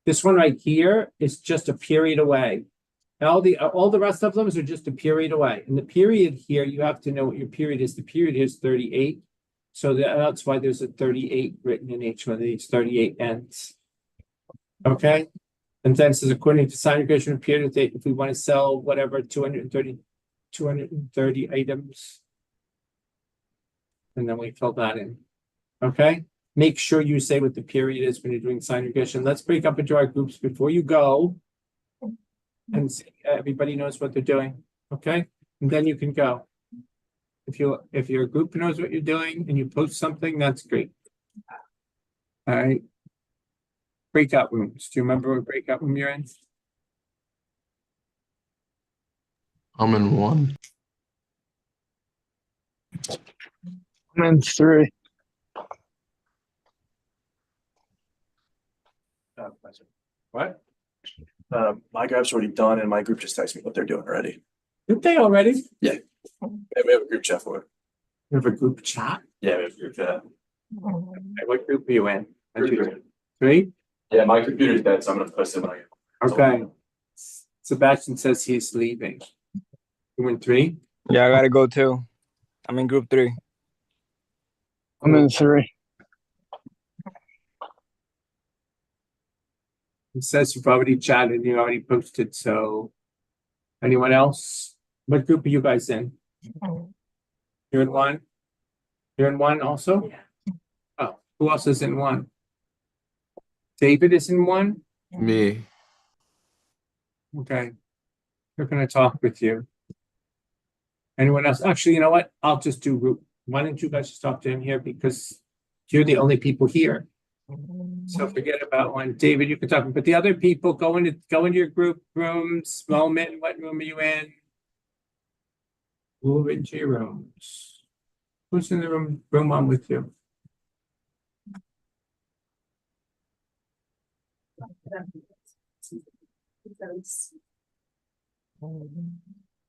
This one right here is just a period away. All the rest of them are just a period away. And the period here, you have to know what your period is. The period is 38. So that's why there's a 38 written in each one of these 38 ends. Okay? And then it says according to sign regression period date, if we want to sell whatever 230 items. And then we fill that in. Okay? Make sure you say what the period is when you're doing sign regression. Let's break up into our groups before you go. And see, everybody knows what they're doing. Okay? And then you can go. If your group knows what you're doing and you post something, that's great. All right. Breakout rooms. Do you remember what breakout room you're in? I'm in 1. I'm in 3. What? My grab's already done and my group just texted me what they're doing already. Did they already? Yeah, we have a group chat for it. You have a group chat? Yeah, we have a group chat. Okay, what group are you in? Group 3? Yeah, my computer's dead, so I'm gonna post it when I get. Okay. Sebastian says he's leaving. You in 3? Yeah, I gotta go too. I'm in group 3. I'm in 3. It says you've already chatted, you already posted, so. Anyone else? What group are you guys in? You're in 1? You're in 1 also? Yeah. Oh, who else is in 1? David is in 1? Me. Okay. We're gonna talk with you. Anyone else? Actually, you know what? I'll just do group. Why don't you guys just talk to him here because you're the only people here. So forget about 1. David, you can talk, but the other people go into your group rooms. Moment, what room are you in? Move into your rooms. Who's in the room 1 with you?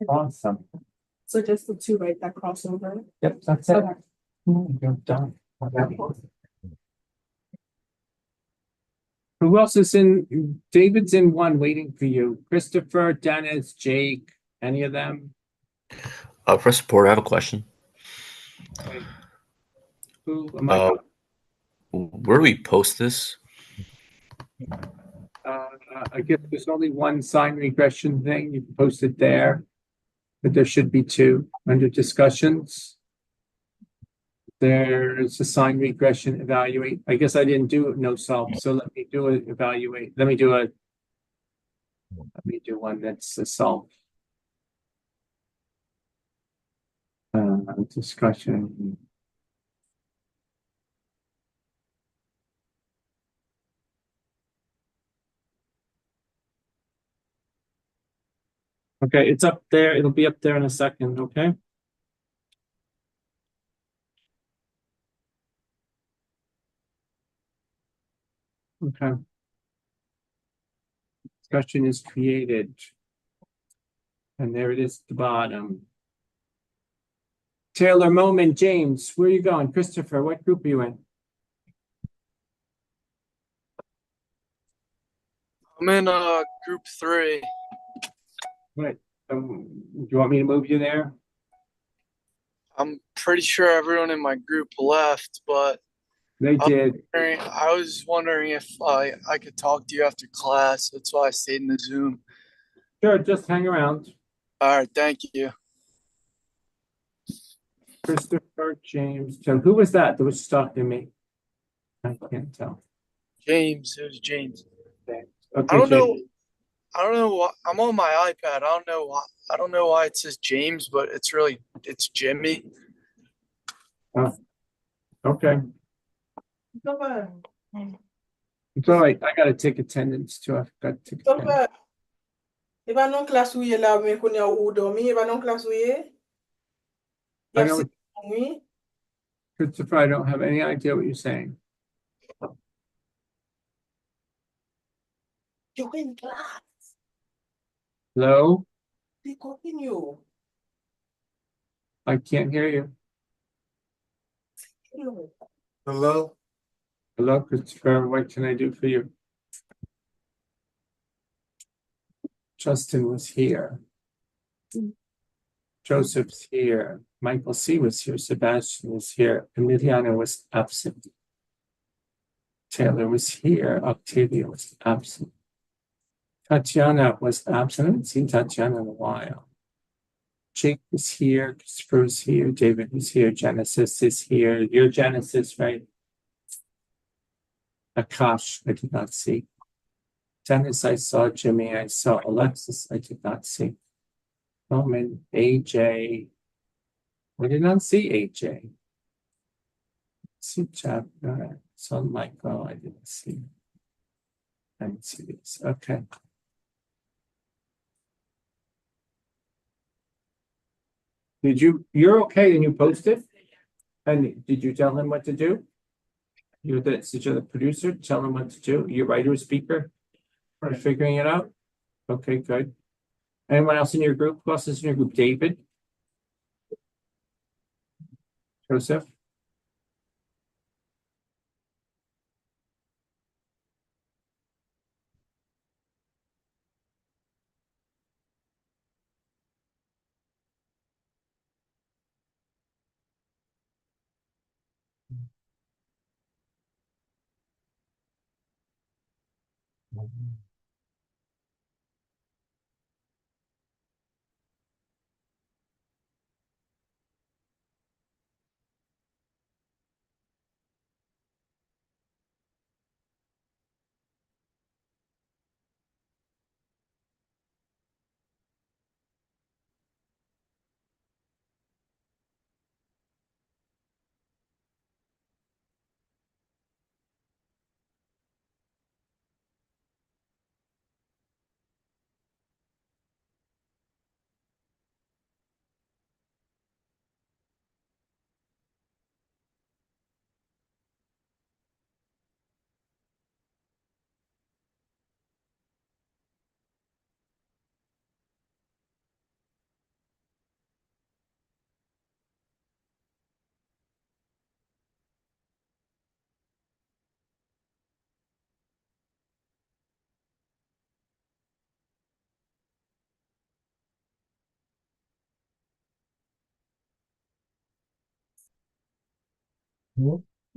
Awesome. So just the 2, right, that crossover? Yep, that's it. Okay. You're done. Who else is in? David's in 1 waiting for you. Christopher, Dennis, Jake, any of them? Press support. I have a question. Who am I? Where do we post this? I guess there's only 1 sign regression thing. You can post it there. But there should be 2 under discussions. There's a sign regression evaluate. I guess I didn't do no self, so let me do it. Evaluate. Let me do one that's a self. Discussion. Okay, it's up there. It'll be up there in a second, okay? Okay. Discussion is created. And there it is at the bottom. Taylor, Moment, James, where are you going? Christopher, what group are you in? I'm in group 3. Right. Do you want me to move you there? I'm pretty sure everyone in my group left, but They did. I was wondering if I could talk to you after class. That's why I stayed in the Zoom. Sure, just hang around. All right, thank you. Christopher, James, so who was that was just talking to me? I can't tell. James, it was James. Okay, I don't know. James. I don't know why. I'm on my iPad. I don't know why. I don't know why it says James, but it's Jimmy. Okay, it's all right. I gotta take attendance too. I forgot to take attendance. E ba non klas ou ye la men kon ya ou dormi, e ba non klas ou ye? I know, Christopher, I don't have any idea what you're saying. You're in class. Hello? They continue. I can't hear you. Hello? Hello, Christopher, what can I do for you? Justin was here. Joseph's here. Michael C. was here. Sebastian was here. Emiliano was absent. Taylor was here. Octavia was absent. Tatiana was absent. I haven't seen Tatiana in a while. Jake was here. Christopher was here. David was here. Genesis is here. Your Genesis, right? Akash, I did not see. Dennis, I saw. Jimmy, I saw. Alexis, I did not see. Roman, AJ. I did not see AJ. See Jeff. Saw Michael. I didn't see. I didn't see this. Okay. You're okay and you posted? And did you tell him what to do? You're the producer, tell him what to do. You're writer, speaker? Are figuring it out? Okay, good. Anyone else in your group? Who else is in your group? David? Joseph?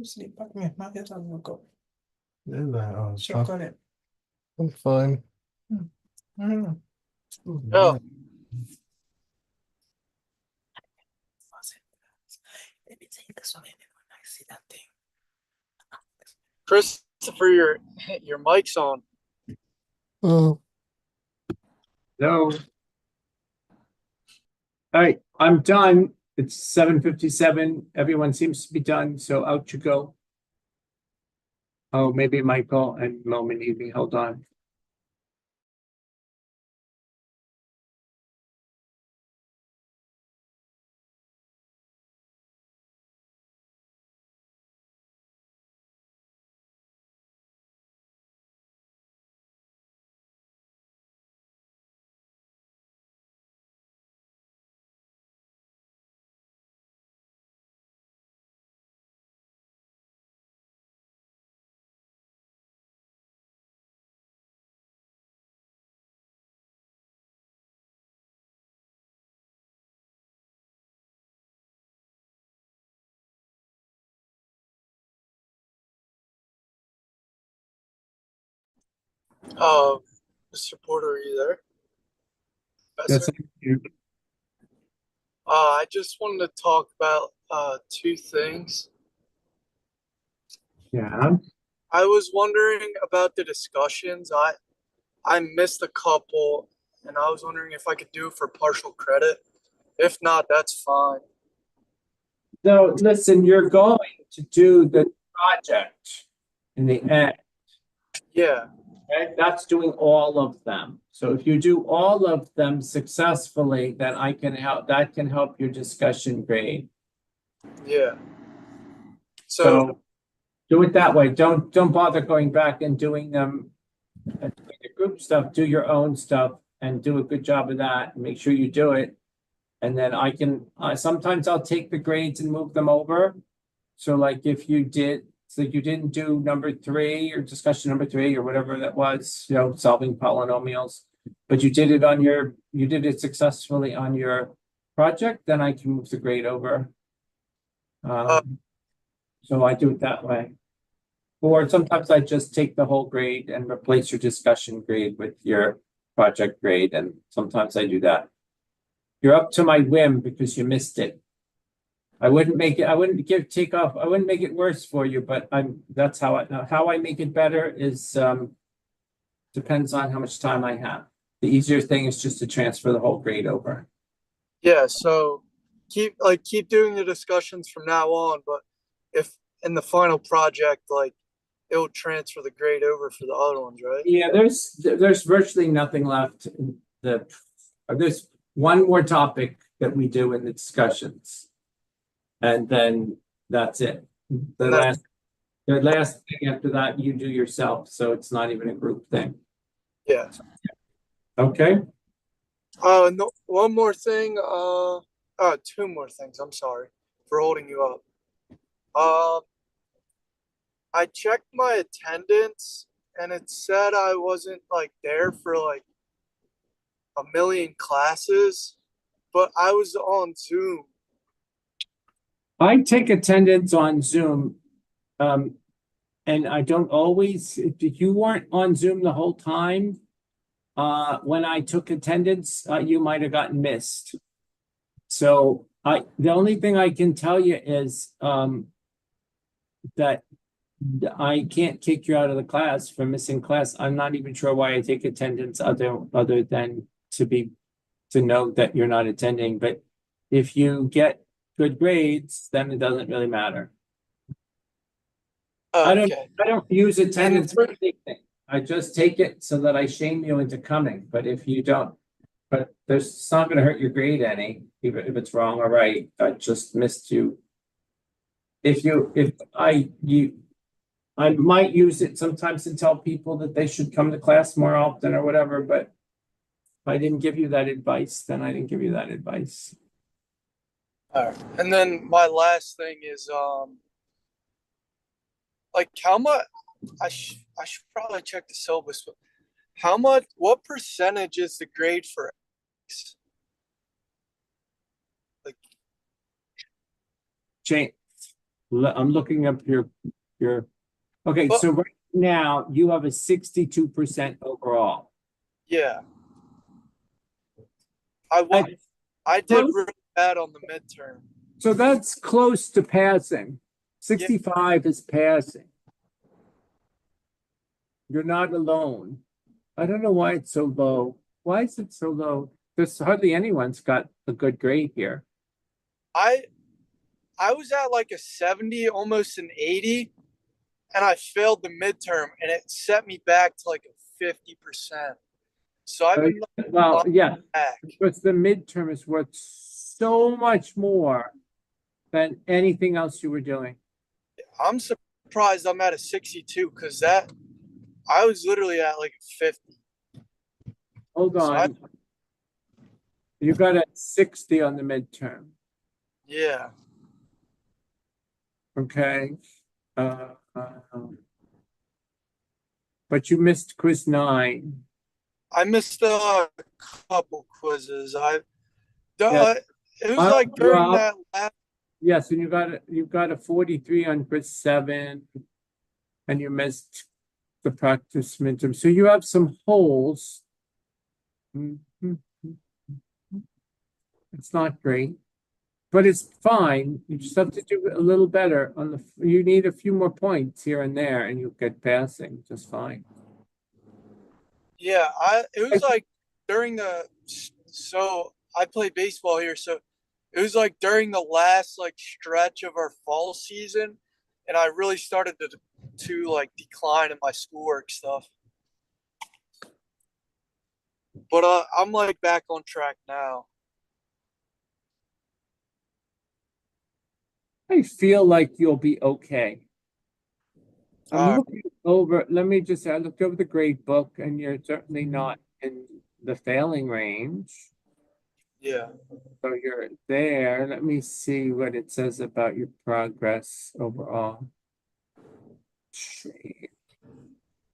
Sleep back me. My head on go. I'm Chocolate. fine. Mm. Oh, Maybe take some when I see that thing. Christopher, your mic's on. Oh, No. All right, I'm done. It's 7:57. Everyone seems to be done, so out you go. Oh, maybe Michael and Moment need hold on. Mr. Porter, are you there? Yes, Professor? I just wanted to talk about two things. yeah. I was wondering about the discussions. I missed a couple, and I was wondering if I could do it for partial credit. If not, that's fine. No, listen, you're going to do the project in the end. Yeah. Okay, that's doing all of them. So if you do all of them successfully, then I can help, that can help your discussion grade. Yeah. So do it that way. Don't bother going back and doing them. The group stuff, do your own stuff and do a good job of that. Make sure you do it. And then I can, sometimes I'll take the grades and move them over. So like if you did, so you didn't do number 3 or discussion number 3 or whatever that was, solving polynomials. but you did it successfully on your project, then I can move the grade over. So I do it that way. Or sometimes I just take the whole grade and replace your discussion grade with your project grade, and sometimes I do that. You're up to my whim because you missed it. I wouldn't make it worse for you, but that's how I make it better is, depends on how much time I have. The easier thing is just to transfer the whole grade over. Yeah, so keep doing the discussions from now on, but if in the final project, like it'll transfer the grade over for the other ones, right? Yeah, there's virtually nothing left in there's one more topic that we do in the discussions. And then that's it. The last thing after that you do yourself, so it's not even a group thing. Yeah. Okay. No, one more thing. Two more things. I'm sorry for holding you up. I checked my attendance and it said I wasn't like there for like a million classes, but I was on Zoom. I take attendance on Zoom. And I don't always, if you weren't on Zoom the whole time, when I took attendance, you might have gotten missed. So the only thing I can tell you is, that I can't kick you out of the class for missing class. I'm not even sure why I take attendance other than to know that you're not attending. But if you get good grades, then it doesn't really matter. Okay. I don't use attendance for anything. I just take it so that I shame you into coming. But if you don't, it's not going to hurt your grade any, even if it's wrong or right. I just missed you. I might use it sometimes to tell people that they should come to class more often or whatever, but if I didn't give you that advice, then I didn't give you that advice. All right. And then my last thing is, like how much, I should probably check the syllabus, but what percentage is the grade for X? Like, Jane, I'm looking up your, okay, so right now you have a 62% overall. yeah. I did really bad on the midterm. So that's close to passing. 65 is passing. You're not alone. I don't know why it's so low. Why is it so low? There's hardly anyone's got a good grade here. I was at like a 70, almost an 80, and I failed the midterm, and it set me back to like a 50%. So I've been back. Because the midterm is worth so much more than anything else you were doing. I'm surprised I'm at a 62 because I was literally at like a 50. Hold on. You got a 60 on the midterm. Yeah. Okay. But you missed quiz 9. I missed a couple quizzes. It was like during that last. Yes, and you got a 43 on quiz 7, and you missed the practice midterm. So you have some holes. It's not great, but it's fine. You just have to do a little better on you need a few more points here and there, and you'll get passing just fine. Yeah, it was like during so I play baseball here, so it was like during the last like stretch of our fall season, and I really started to like decline in my schoolwork stuff. But I'm like back on track now. I feel like you'll be okay. I'm looking over, let me just say, I looked over the grade book, and you're certainly not in the failing range. Yeah. So you're there. Let me see what it says about your progress overall.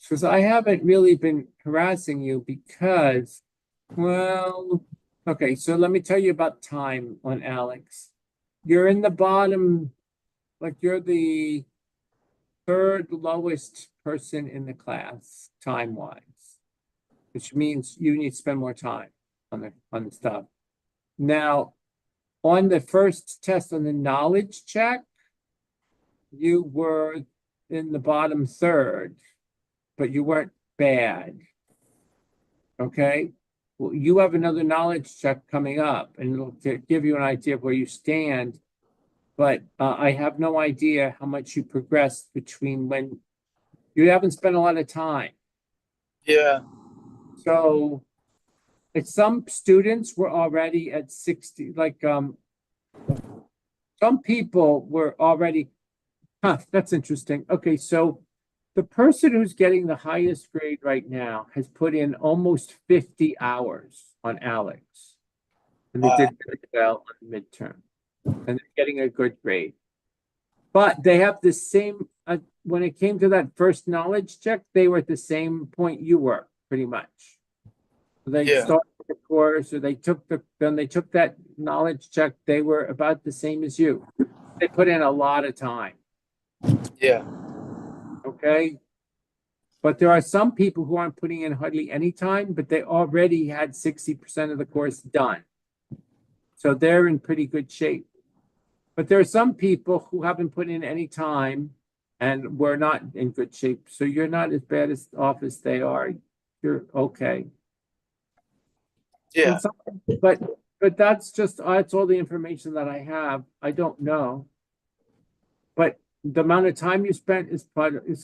Because I haven't really been harassing you because, well, okay, so let me tell you about time on Alex. You're in the bottom, like you're the third lowest person in the class, time-wise, which means you need to spend more time on the stuff. Now, on the first test on the knowledge check, you were in the bottom third, but you weren't bad. Okay? Well, you have another knowledge check coming up, and it'll give you an idea of where you stand. But I have no idea how much you progressed between when you haven't spent a lot of time. Yeah. So some students were already at 60, like some people were already, that's interesting. Okay, so the person who's getting the highest grade right now has put in almost 50 hours on Alex. And they did really well on the midterm. And they're getting a good grade. But they have the same, when it came to that first knowledge check, they were at the same point you were, pretty much. They started the course, or then they took that knowledge check, they were about the same as you. They put in a lot of time. Yeah. Okay? But there are some people who aren't putting in hardly any time, but they already had 60% of the course done. So they're in pretty good shape. But there are some people who haven't put in any time and were not in good shape. So you're not as bad off as they are. You're okay. Yeah. But that's all the information that I have. I don't know. But the amount of time you spent is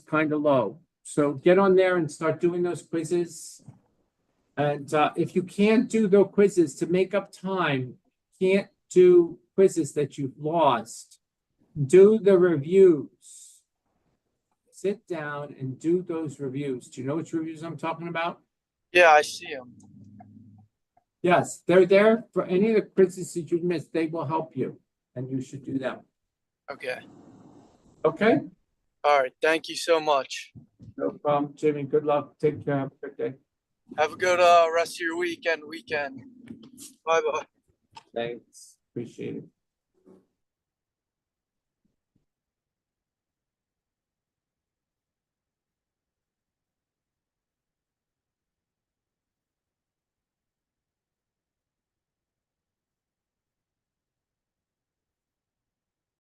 kind of low. So get on there and start doing those quizzes. And if you can't do those quizzes to make up time, can't do quizzes that you've lost, do the reviews. Sit down and do those reviews. Do you know which reviews I'm talking about? Yeah, I see them. Yes, they're there for any of the quizzes that you missed. They will help you, and you should do them. Okay. Okay? All right. Thank you so much. No problem, Jimmy. Good luck. Take care. Have a good day. Have a good rest of your weekend. Bye-bye. Thanks. Appreciate it.